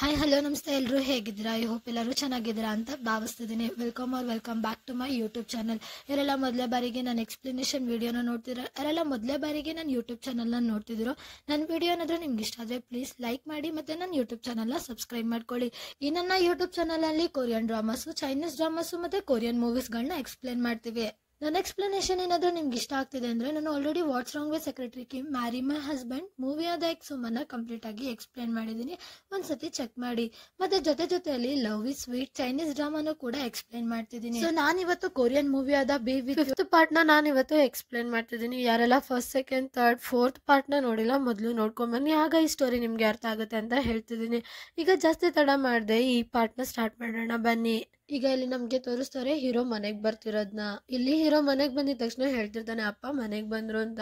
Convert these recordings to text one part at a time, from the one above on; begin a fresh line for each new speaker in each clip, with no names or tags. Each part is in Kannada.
ಹಾಯ್ ಹಲೋ ನಮಸ್ತೆ ಎಲ್ಲರೂ ಹೇಗಿದ್ದೀರಾ? ಐ ಹೋಪ್ ಎಲ್ಲರೂ ಚೆನ್ನಾಗಿದ್ದೀರಾ ಅಂತ ಭಾವಿಸ್ತಿದ್ದೀನಿ. Welcome back to my YouTube channel. ಯಾರೆಲ್ಲ ಮೊದಲೇ ಬಾರಿಗೆ ನಾನು ಎಕ್ಸ್ಪ್ಲನೇಷನ್ ವೀಡಿಯೋನ ನೋಡ್ತಿರೋ ಯಾರೆಲ್ಲ ಮೊದಲೇ ಬಾರಿಗೆ ನನ್ನ ಯೂಟ್ಯೂಬ್ ಚಾನಲ್ನ ನೋಡ್ತಿದ್ದೀರೋ ನನ್ನ ವೀಡಿಯೋ ಏನಾದರೂ ನಿಮ್ಗೆ ಇಷ್ಟ ಆದರೆ ಪ್ಲೀಸ್ ಲೈಕ್ ಮಾಡಿ ಮತ್ತು ನನ್ನ ಯೂಟ್ಯೂಬ್ ಚಾನಲ್ನ ಸಬ್ಸ್ಕ್ರೈಬ್ ಮಾಡ್ಕೊಳ್ಳಿ. ಈ ನನ್ನ ಯೂಟ್ಯೂಬ್ ಚಾನಲಲ್ಲಿ ಕೊರಿಯನ್ ಡ್ರಾಮಾಸು, ಚೈನೀಸ್ ಡ್ರಾಮಾಸು ಮತ್ತು ಕೊರಿಯನ್ ಮೂವೀಸ್ಗಳನ್ನ ಎಕ್ಸ್ಪ್ಲೇನ್ ಮಾಡ್ತೀವಿ. ನನ್ನ ಎಕ್ಸ್ಪ್ಲನೇಷನ್ ಏನಾದರೂ ನಿಮ್ಗೆ ಇಷ್ಟ ಆಗ್ತಿದೆ ಅಂದರೆ ನಾನು already what's wrong with secretary Kim, marry my husband, movie ಆದ ಸುಮನ್ನ ಕಂಪ್ಲೀಟ್ ಆಗಿ ಎಕ್ಸ್ಪ್ಲೇನ್ ಮಾಡಿದ್ದೀನಿ. ಒಂದ್ಸತಿ ಚೆಕ್ ಮಾಡಿ. ಮತ್ತೆ ಜೊತೆಯಲ್ಲಿ ಲವ್ ಇಸ್ ಸ್ವೀಟ್ ಚೈನೀಸ್ ಡ್ರಾಮಾನು ಕೂಡ ಎಕ್ಸ್ಪ್ಲೇನ್ ಮಾಡ್ತಿದ್ದೀನಿ. ಸೊ ನಾನಿವತ್ತು ಕೊರಿಯನ್ ಮೂವಿ ಆದ ಬೇಬಿ ಫಿಫ್ತ್ ಪಾರ್ಟ್ ನ ನಾನಿವತ್ತು ಎಕ್ಸ್ಪ್ಲೇನ್ ಮಾಡ್ತಿದ್ದೀನಿ. ಯಾರೆಲ್ಲ first second third fourth part ನ ನೋಡಿಲ್ಲ ಮೊದಲು ನೋಡ್ಕೊಂಬನ್ನಿ, ಆಗ ಈ ಸ್ಟೋರಿ ನಿಮ್ಗೆ ಅರ್ಥ ಆಗುತ್ತೆ ಅಂತ ಹೇಳ್ತಿದ್ದೀನಿ. ಈಗ ಜಾಸ್ತಿ ತಡ ಮಾಡದೆ ಈ ಪಾರ್ಟ್ ನ ಸ್ಟಾರ್ಟ್ ಮಾಡೋಣ ಬನ್ನಿ. ಈಗ ಇಲ್ಲಿ ನಮ್ಗೆ ತೋರಿಸ್ತಾರೆ ಹೀರೋ ಮನೆಗ್ ಬರ್ತಿರೋದ್ನ. ಇಲ್ಲಿ ಹೀರೋ ಮನೆಗ್ ಬಂದಿದ ತಕ್ಷಣ ಹೇಳ್ತಿರ್ತಾನೆ ಅಪ್ಪ ಮನೆಗ್ ಬಂದ್ರು ಅಂತ.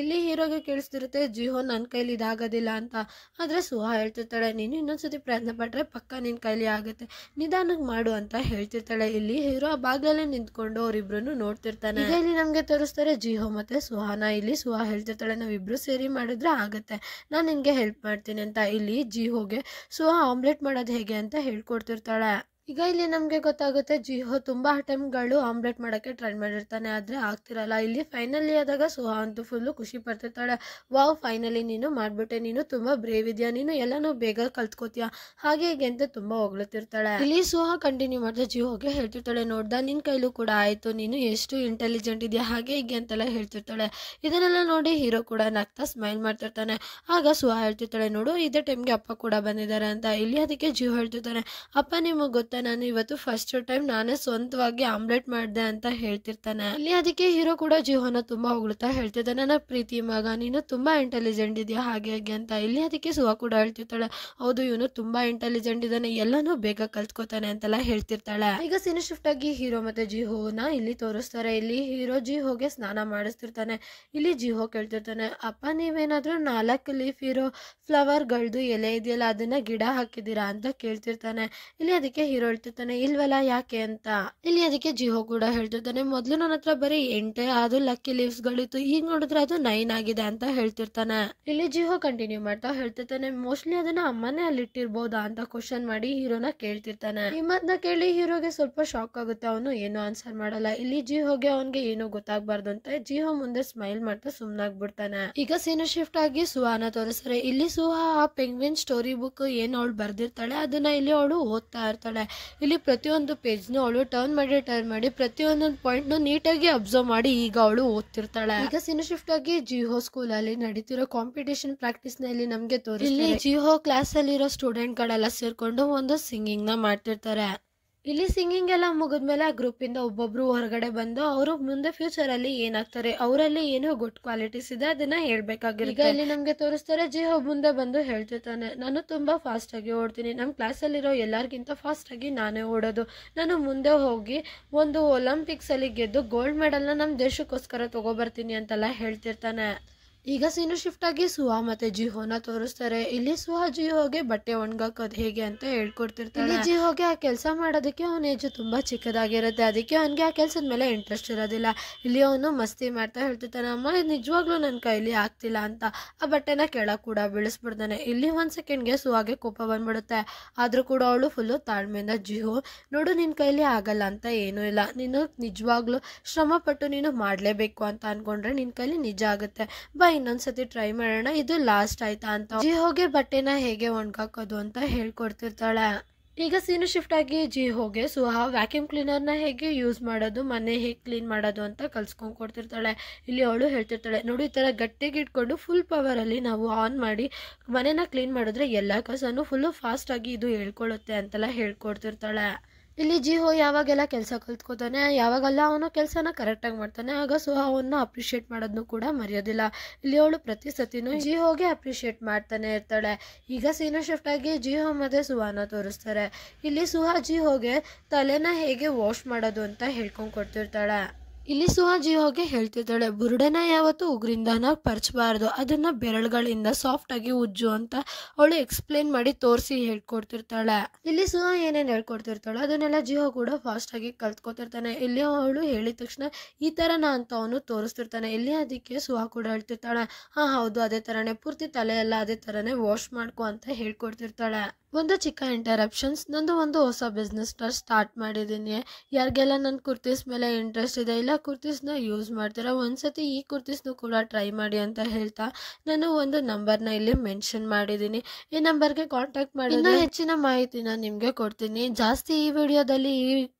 ಇಲ್ಲಿ ಹೀರೋಗೆ ಕೇಳಿಸ್ತಿರುತ್ತೆ ಜಿಹೋ ನನ್ ಕೈಲಿ ಇದಾಗೋದಿಲ್ಲ ಅಂತ. ಆದ್ರೆ ಸುಹಾ ಹೇಳ್ತಿರ್ತಾಳೆ ನೀನು ಇನ್ನೊಂದ್ಸತಿ ಪ್ರಯತ್ನ ಪಟ್ರೆ ಪಕ್ಕ ನಿನ್ ಕೈಲಿ ಆಗುತ್ತೆ, ನಿಧಾನಕ್ಕೆ ಮಾಡು ಅಂತ ಹೇಳ್ತಿರ್ತಾಳೆ. ಇಲ್ಲಿ ಹೀರೋ ಬಾಗ್ಲಲ್ಲೇ ನಿಂತ್ಕೊಂಡು ಅವ್ರಿಬ್ರು ನೋಡ್ತಿರ್ತಾನೆ. ಈಗ ಇಲ್ಲಿ ನಮ್ಗೆ ತೋರಿಸ್ತಾರೆ ಜಿಹೋ ಮತ್ತೆ ಸುಹಾನ. ಇಲ್ಲಿ ಸುಹಾ ಹೇಳ್ತಿರ್ತಾಳೆ ನಾವಿಬ್ರು ಸೇರಿ ಮಾಡಿದ್ರೆ ಆಗತ್ತೆ, ನಾನ್ ನಿನ್ಗೆ ಹೆಲ್ಪ್ ಮಾಡ್ತೀನಿ ಅಂತ. ಇಲ್ಲಿ ಜಿಹೋಗೆ ಸುಹಾ ಆಮ್ಲೆಟ್ ಮಾಡೋದು ಹೇಗೆ ಅಂತ ಹೇಳ್ಕೊಡ್ತಿರ್ತಾಳೆ. ಈಗ ಇಲ್ಲಿ ನಮ್ಗೆ ಗೊತ್ತಾಗುತ್ತೆ ಜಿಹೋ ತುಂಬಾ ಟೈಮ್ಗಳು ಆಮ್ಲೆಟ್ ಮಾಡಕ್ಕೆ ಟ್ರೈ ಮಾಡಿರ್ತಾನೆ, ಆದ್ರೆ ಆಗ್ತಿರಲ್ಲ. ಇಲ್ಲಿ ಫೈನಲಿ ಆದಾಗ ಸುಹಾ ಅಂತೂ ಫುಲ್ಲು ಖುಷಿ ಪಡ್ತಿರ್ತಾಳೆ. ವಾವ್ ಫೈನಲಿ ನೀನು ಮಾಡ್ಬಿಟ್ಟೆ, ನೀನು ತುಂಬಾ ಬ್ರೇವ್ ಇದೆಯಾ, ನೀನು ಎಲ್ಲಾನು ಬೇಗ ಕಲ್ತ್ಕೋತೀಯ, ಹಾಗೆ ಹೀಗೆ ಅಂತ ತುಂಬಾ ಹೊಗಳುತ್ತಿರ್ತಾಳೆ. ಇಲ್ಲಿ ಸುಹಾ ಕಂಟಿನ್ಯೂ ಮಾಡಿದ್ರೆ ಜಿಹೋಗೆ ಹೇಳ್ತಿರ್ತಾಳೆ ನೋಡ್ದ ನಿನ್ ಕೈಲೂ ಕೂಡ ಆಯ್ತು, ನೀನು ಎಷ್ಟು ಇಂಟೆಲಿಜೆಂಟ್ ಇದೆಯಾ ಹಾಗೆ ಹೀಗೆ ಅಂತೆಲ್ಲ ಹೇಳ್ತಿರ್ತಾಳೆ. ಇದನ್ನೆಲ್ಲ ನೋಡಿ ಹೀರೋ ಕೂಡ ನಗ್ತಾ ಸ್ಮೈಲ್ ಮಾಡ್ತಿರ್ತಾನೆ. ಆಗ ಸುಹಾ ಹೇಳ್ತಿರ್ತಾಳೆ ನೋಡು ಇದೇ ಟೈಮ್ಗೆ ಅಪ್ಪ ಕೂಡ ಬಂದಿದ್ದಾರೆ ಅಂತ. ಇಲ್ಲಿ ಅದಕ್ಕೆ ಜಿಹೋ ಹೇಳ್ತಿರ್ತಾನೆ ಅಪ್ಪ ನಿಮಗ್ ಗೊತ್ತಾ ನಾನು ಇವತ್ತು ಫಸ್ಟ್ ಟೈಮ್ ನಾನೇ ಸ್ವಂತವಾಗಿ ಆಮ್ಲೆಟ್ ಮಾಡಿದೆ ಅಂತ ಹೇಳ್ತಿರ್ತಾನೆ. ಇಲ್ಲಿ ಅದಕ್ಕೆ ಹೀರೋ ಕೂಡ ಜಿಹೋನ ತುಂಬಾ ಹೊಗಳುತ್ತಾ ಹೇಳ್ತಿರ್ತಾನೆ ನನ್ನ ಪ್ರೀತಿ ಮಗ ನೀನು ತುಂಬಾ ಇಂಟೆಲಿಜೆಂಟ್ ಇದೆಯಾ ಹಾಗೆ ಹಾಗೆ ಅಂತ. ಇಲ್ಲಿ ಅದಕ್ಕೆ ಸುಹಾ ಕೂಡ ಹೇಳ್ತಿರ್ತಾಳೆ ಹೌದು ಇವನು ತುಂಬಾ ಇಂಟೆಲಿಜೆಂಟ್ ಇದ್ದಾನೆ, ಎಲ್ಲಾನು ಬೇಗ ಕಲ್ತ್ಕೋತಾನೆ ಅಂತೆಲ್ಲ ಹೇಳ್ತಿರ್ತಾಳೆ. ಈಗ ಸೀನ್ ಶಿಫ್ಟ್ ಆಗಿ ಹೀರೋ ಮತ್ತೆ ಜಿಹೋನ ಇಲ್ಲಿ ತೋರಿಸ್ತಾರೆ. ಇಲ್ಲಿ ಹೀರೋ ಜಿಹೋಗೆ ಸ್ನಾನ ಮಾಡಿಸ್ತಿರ್ತಾನೆ. ಇಲ್ಲಿ ಜಿಹೋ ಕೇಳ್ತಿರ್ತಾನೆ ಅಪ್ಪ ನೀವೇನಾದ್ರೂ 4 ಲೀಫ್ ಇರೋ ಫ್ಲವರ್ಗಳದ್ದು ಎಲೆ ಇದೆಯಲ್ಲ ಅದನ್ನ ಗಿಡ ಹಾಕಿದೀರಾ ಅಂತ ಕೇಳ್ತಿರ್ತಾನೆ. ಇಲ್ಲಿ ಅದಕ್ಕೆ ಹೀರೋ ಹೇಳ್ತಿರ್ತಾನೆ ಇಲ್ವಲ್ಲ ಯಾಕೆ ಅಂತ. ಇಲ್ಲಿ ಅದಕ್ಕೆ ಜಿಹೋ ಕೂಡ ಹೇಳ್ತಿರ್ತಾನೆ ಮೊದ್ಲು ನನ್ನ ಹತ್ರ ಬರೀ 8 ಅದು ಲಕ್ಕಿ ಲೀವ್ಸ್ ಗಳಿತ್ತು, ಈಗ ನೋಡಿದ್ರೆ ಅದು 9 ಆಗಿದೆ ಅಂತ ಹೇಳ್ತಿರ್ತಾನೆ. ಇಲ್ಲಿ ಜಿಹೋ ಕಂಟಿನ್ಯೂ ಮಾಡ್ತಾ ಹೇಳ್ತಿರ್ತಾನೆ ಮೋಸ್ಟ್ಲಿ ಅದನ್ನ ಅಮ್ಮನೇ ಅಲ್ಲಿ ಇಟ್ಟಿರ್ಬೋದಾ ಅಂತ ಕ್ವಶನ್ ಮಾಡಿ ಹೀರೋನ ಕೇಳ್ತಿರ್ತಾನೆ. ಈ ಮಾತನ್ನ ಕೇಳಿ ಹೀರೋಗೆ ಸ್ವಲ್ಪ ಶಾಕ್ ಆಗುತ್ತೆ, ಅವನು ಏನು ಆನ್ಸರ್ ಮಾಡಲ್ಲ. ಇಲ್ಲಿ ಜಿಹೋಗೆ ಅವನ್ಗೆ ಏನು ಗೊತ್ತಾಗ್ಬಾರ್ದು ಅಂತ ಜಿಹೋ ಮುಂದೆ ಸ್ಮೈಲ್ ಮಾಡ್ತಾ ಸುಮ್ನಾಗ್ಬಿಡ್ತಾನೆ. ಈಗ ಸೀನ್ ಶಿಫ್ಟ್ ಆಗಿ ಸುಹಾನ ತೋರಿಸ್ತಾರೆ. ಇಲ್ಲಿ ಸುಹಾ ಆ ಪೆಂಗ್ವಿನ್ ಸ್ಟೋರಿ ಬುಕ್ ಏನ್ ಅವಳು ಬರ್ದಿರ್ತಾಳೆ ಅದನ್ನ ಇಲ್ಲಿ ಅವಳು ಓದ್ತಾ ಇರ್ತಾಳೆ. ಇಲ್ಲಿ ಪ್ರತಿಯೊಂದು ಪೇಜ್ನು ಅವಳು ಟರ್ನ್ ಮಾಡಿ ಪ್ರತಿಯೊಂದೊಂದು ಪಾಯಿಂಟ್ ನೀಟಾಗಿ ಅಬ್ಸರ್ವ್ ಮಾಡಿ ಈಗ ಅವಳು ಓದ್ತಿರ್ತಾಳೆ. ಈಗ ಸೀನ್ ಶಿಫ್ಟ್ ಆಗಿ ಜಿಹೋ ಸ್ಕೂಲ್ ಅಲ್ಲಿ ನಡೀತಿರೋ ಕಾಂಪಿಟೇಷನ್ ಪ್ರಾಕ್ಟೀಸ್ ನ ಇಲ್ಲಿ ನಮ್ಗೆ ತೋರಿಸ್ತಾರೆ. ಇಲ್ಲಿ ಜಿಹೋ ಕ್ಲಾಸ್ ಅಲ್ಲಿ ಇರೋ ಸ್ಟೂಡೆಂಟ್ ಗಳೆಲ್ಲ ಸೇರ್ಕೊಂಡು ಒಂದು ಸಿಂಗಿಂಗ್ ನ ಮಾಡ್ತಿರ್ತಾರೆ. ಇಲ್ಲಿ ಸಿಂಗಿಂಗ್ ಎಲ್ಲ ಮುಗಿದ್ಮೇಲೆ ಆ ಗ್ರೂಪ್ ಇಂದ ಒಬ್ಬೊಬ್ರು ಹೊರಗಡೆ ಬಂದು ಅವರು ಮುಂದೆ ಫ್ಯೂಚರ್ ಅಲ್ಲಿ ಏನಾಗ್ತಾರೆ, ಅವರಲ್ಲಿ ಏನೋ ಗುಡ್ ಕ್ವಾಲಿಟೀಸ್ ಇದೆ ಅದನ್ನ ಹೇಳ್ಬೇಕಾಗಿರುತ್ತೆ. ಇಲ್ಲಿ ನಮ್ಗೆ ತೋರಿಸ್ತಾರೆ ಜಿಹೋ ಮುಂದೆ ಬಂದು ಹೇಳ್ತಿರ್ತಾನೆ ನಾನು ತುಂಬಾ ಫಾಸ್ಟ್ ಆಗಿ ಓಡ್ತೀನಿ, ನಮ್ ಕ್ಲಾಸ್ ಅಲ್ಲಿರೋ ಎಲ್ಲರಿಗಿಂತ ಫಾಸ್ಟ್ ಆಗಿ ನಾನೇ ಓಡೋದು, ನಾನು ಮುಂದೆ ಹೋಗಿ ಒಂದು ಒಲಿಂಪಿಕ್ಸ್ ಅಲ್ಲಿ ಗೆದ್ದು ಗೋಲ್ಡ್ ಮೆಡಲ್ ನ ನಮ್ ದೇಶಕ್ಕೋಸ್ಕರ ತಗೋಬರ್ತೀನಿ ಅಂತೆಲ್ಲ ಹೇಳ್ತಿರ್ತಾನೆ. ಈಗ ಸೀನು ಶಿಫ್ಟ್ ಆಗಿ ಸುಹಾ ಮತ್ತೆ ಜಿಹೋನ ತೋರಿಸ್ತಾರೆ. ಇಲ್ಲಿ ಸುಹಾ ಜಿಹೋಗೆ ಬಟ್ಟೆ ಒಣಗಾಕೋದು ಹೇಗೆ ಅಂತ ಹೇಳ್ಕೊಡ್ತಿರ್ತಾಳೆ. ಜಿಹೋಗೆ ಆ ಕೆಲಸ ಮಾಡೋದಕ್ಕೆ ಅವನ ಏಜ್ ತುಂಬಾ ಚಿಕ್ಕದಾಗಿರುತ್ತೆ, ಅದಕ್ಕೆ ಅವನಿಗೆ ಆ ಕೆಲಸದ ಮೇಲೆ ಇಂಟ್ರೆಸ್ಟ್ ಇರೋದಿಲ್ಲ. ಇಲ್ಲಿ ಅವನು ಮಸ್ತಿ ಮಾಡ್ತಾ ಹೇಳ್ತಿರ್ತಾನೆ ಅಮ್ಮ ನಿಜವಾಗ್ಲೂ ನನ್ನ ಕೈಲಿ ಆಗ್ತಿಲ್ಲ ಅಂತ. ಆ ಬಟ್ಟೆನ ಕೆಳಗೆ ಕೂಡ ಬೀಳಿಸ್ಬಿಡ್ತಾನೆ. ಇಲ್ಲಿ 1 ಸೆಕೆಂಡ್ಗೆ ಸುಹಾಗೆ ಕೋಪ ಬಂದ್ಬಿಡುತ್ತೆ, ಆದ್ರೂ ಕೂಡ ಅವಳು ಫುಲ್ಲು ತಾಳ್ಮೆಯಿಂದ ಜಿಹೋ ನೋಡು ನಿನ್ ಕೈಲಿ ಆಗಲ್ಲ ಅಂತ ಏನೂ ಇಲ್ಲ, ನೀನು ನಿಜವಾಗ್ಲೂ ಶ್ರಮ ಪಟ್ಟು ನೀನು ಮಾಡ್ಲೇಬೇಕು ಅಂತ ಅನ್ಕೊಂಡ್ರೆ ನಿನ್ ಕೈಲಿ ನಿಜ ಆಗುತ್ತೆ, ಇನ್ನೊಂದ್ಸತಿ ಟ್ರೈ ಮಾಡೋಣ, ಇದು ಲಾಸ್ಟ್ ಆಯ್ತಾ ಅಂತ ಜಿಹೋಗೆ ಬಟ್ಟೆನ ಹೇಗೆ ಒಣಗಾಕೋದು ಅಂತ ಹೇಳ್ಕೊಡ್ತಿರ್ತಾಳೆ. ಈಗ ಸೀನು ಶಿಫ್ಟ್ ಆಗಿ ಜಿಹೋಗೆ ಸುಹಾ ವ್ಯಾಕ್ಯೂಮ್ ಕ್ಲೀನರ್ ನ ಹೇಗೆ ಯೂಸ್ ಮಾಡೋದು, ಮನೆ ಹೇಗೆ ಕ್ಲೀನ್ ಮಾಡೋದು ಅಂತ ಕಲ್ಸ್ಕೊಂಡ್ ಕೊಡ್ತಿರ್ತಾಳೆ. ಇಲ್ಲಿ ಅವಳು ಹೇಳ್ತಿರ್ತಾಳೆ ನೋಡಿ ಈ ತರ ಗಟ್ಟಿಗೆ ಇಟ್ಕೊಂಡು ಫುಲ್ ಪವರ್ ಅಲ್ಲಿ ನಾವು ಆನ್ ಮಾಡಿ ಮನೆನ ಕ್ಲೀನ್ ಮಾಡಿದ್ರೆ ಎಲ್ಲಾ ಕಸನು ಫುಲ್ ಫಾಸ್ಟ್ ಆಗಿ ಇದು ಹೇಳ್ಕೊಳ್ಳುತ್ತೆ ಅಂತೆಲ್ಲ ಹೇಳ್ಕೊಡ್ತಿರ್ತಾಳೆ. ಇಲ್ಲಿ ಜಿಹೋ ಯಾವಾಗೆಲ್ಲ ಕೆಲಸ ಕಲ್ತ್ಕೋತಾನೆ ಯಾವಾಗೆಲ್ಲ ಅವನು ಕೆಲಸನ ಕರೆಕ್ಟಾಗಿ ಮಾಡ್ತಾನೆ ಆಗ ಸುಹಾ ಅವನ್ನ ಅಪ್ರಿಷಿಯೇಟ್ ಮಾಡೋದನ್ನು ಕೂಡ ಮರೆಯೋದಿಲ್ಲ. ಇಲ್ಲಿ ಅವಳು ಪ್ರತಿ ಸತಿನೂ ಜಿಹೋಗೆ ಅಪ್ರಿಷಿಯೇಟ್ ಮಾಡ್ತಾನೆ ಇರ್ತಾಳೆ. ಈಗ ಸೀನು ಶಿಫ್ಟ್ ಆಗಿ ಜಿಹೋ ಮತ್ತೆ ಸುಹಾನ ತೋರಿಸ್ತಾರೆ. ಇಲ್ಲಿ ಸುಹಾ ಜಿಹೋಗೆ ತಲೆನ ಹೇಗೆ ವಾಶ್ ಮಾಡೋದು ಅಂತ ಹೇಳ್ಕೊಂಡ್ ಕೊಡ್ತಿರ್ತಾಳೆ. ಇಲ್ಲಿ ಸುಹಾ ಜಿಹೋಗೆ ಹೇಳ್ತಿದ್ದಾಳೆ ಬುರುಡೆನ ಯಾವತ್ತು ಉಗ್ರಿಂದಾನ ಪರ್ಚಬಾರ್ದು, ಅದನ್ನ ಬೆರಳುಗಳಿಂದ ಸಾಫ್ಟ್ ಆಗಿ ಉಜ್ಜು ಅಂತ ಅವಳು ಎಕ್ಸ್ಪ್ಲೇನ್ ಮಾಡಿ ತೋರಿಸಿ ಹೇಳ್ಕೊಡ್ತಿರ್ತಾಳೆ. ಇಲ್ಲಿ ಸುಹಾ ಏನೇನ್ ಹೇಳ್ಕೊಡ್ತಿರ್ತಾಳೆ ಅದನ್ನೆಲ್ಲ ಜಿಹೋ ಕೂಡ ಫಾಸ್ಟ್ ಆಗಿ ಕಲ್ತ್ಕೊತಿರ್ತಾನೆ. ಇಲ್ಲಿ ಅವಳು ಹೇಳಿದ ತಕ್ಷಣ ಈ ತರನ ಅಂತ ಅವನು ತೋರಿಸ್ತಿರ್ತಾನೆ. ಇಲ್ಲಿ ಅದಕ್ಕೆ ಸುಹಾ ಕೂಡ ಹೇಳ್ತಿರ್ತಾಳೆ ಹಾ ಹೌದು ಅದೇ ತರನೇ, ಪೂರ್ತಿ ತಲೆ ಎಲ್ಲ ಅದೇ ತರನೇ ವಾಶ್ ಮಾಡ್ಕೊ ಅಂತ ಹೇಳ್ಕೊಡ್ತಿರ್ತಾಳೆ. ಒಂದು ಚಿಕ್ಕ ಇಂಟರಪ್ಷನ್ಸ್. ನಂದು ಒಂದು ಹೊಸ ಬಿಸ್ನೆಸ್ನ ಸ್ಟಾರ್ಟ್ ಮಾಡಿದ್ದೀನಿ. ಯಾರಿಗೆಲ್ಲ ನನ್ನ ಕುರ್ತೀಸ್ ಮೇಲೆ ಇಂಟ್ರೆಸ್ಟ್ ಇದೆ, ಇಲ್ಲ ಕುರ್ತೀಸ್ನ ಯೂಸ್ ಮಾಡ್ತೀರಾ, ಒಂದ್ಸತಿ ಈ ಕುರ್ತೀಸ್ನು ಕೂಡ ಟ್ರೈ ಮಾಡಿ ಅಂತ ಹೇಳ್ತಾ ನಾನು ಒಂದು ನಂಬರ್ನ ಇಲ್ಲಿ ಮೆನ್ಷನ್ ಮಾಡಿದ್ದೀನಿ. ಈ ನಂಬರ್ಗೆ ಕಾಂಟ್ಯಾಕ್ಟ್ ಮಾಡಿ ಇನ್ನೂ ಹೆಚ್ಚಿನ ಮಾಹಿತಿನ ನಿಮಗೆ ಕೊಡ್ತೀನಿ. ಜಾಸ್ತಿ ಈ ವಿಡಿಯೋದಲ್ಲಿ ಈ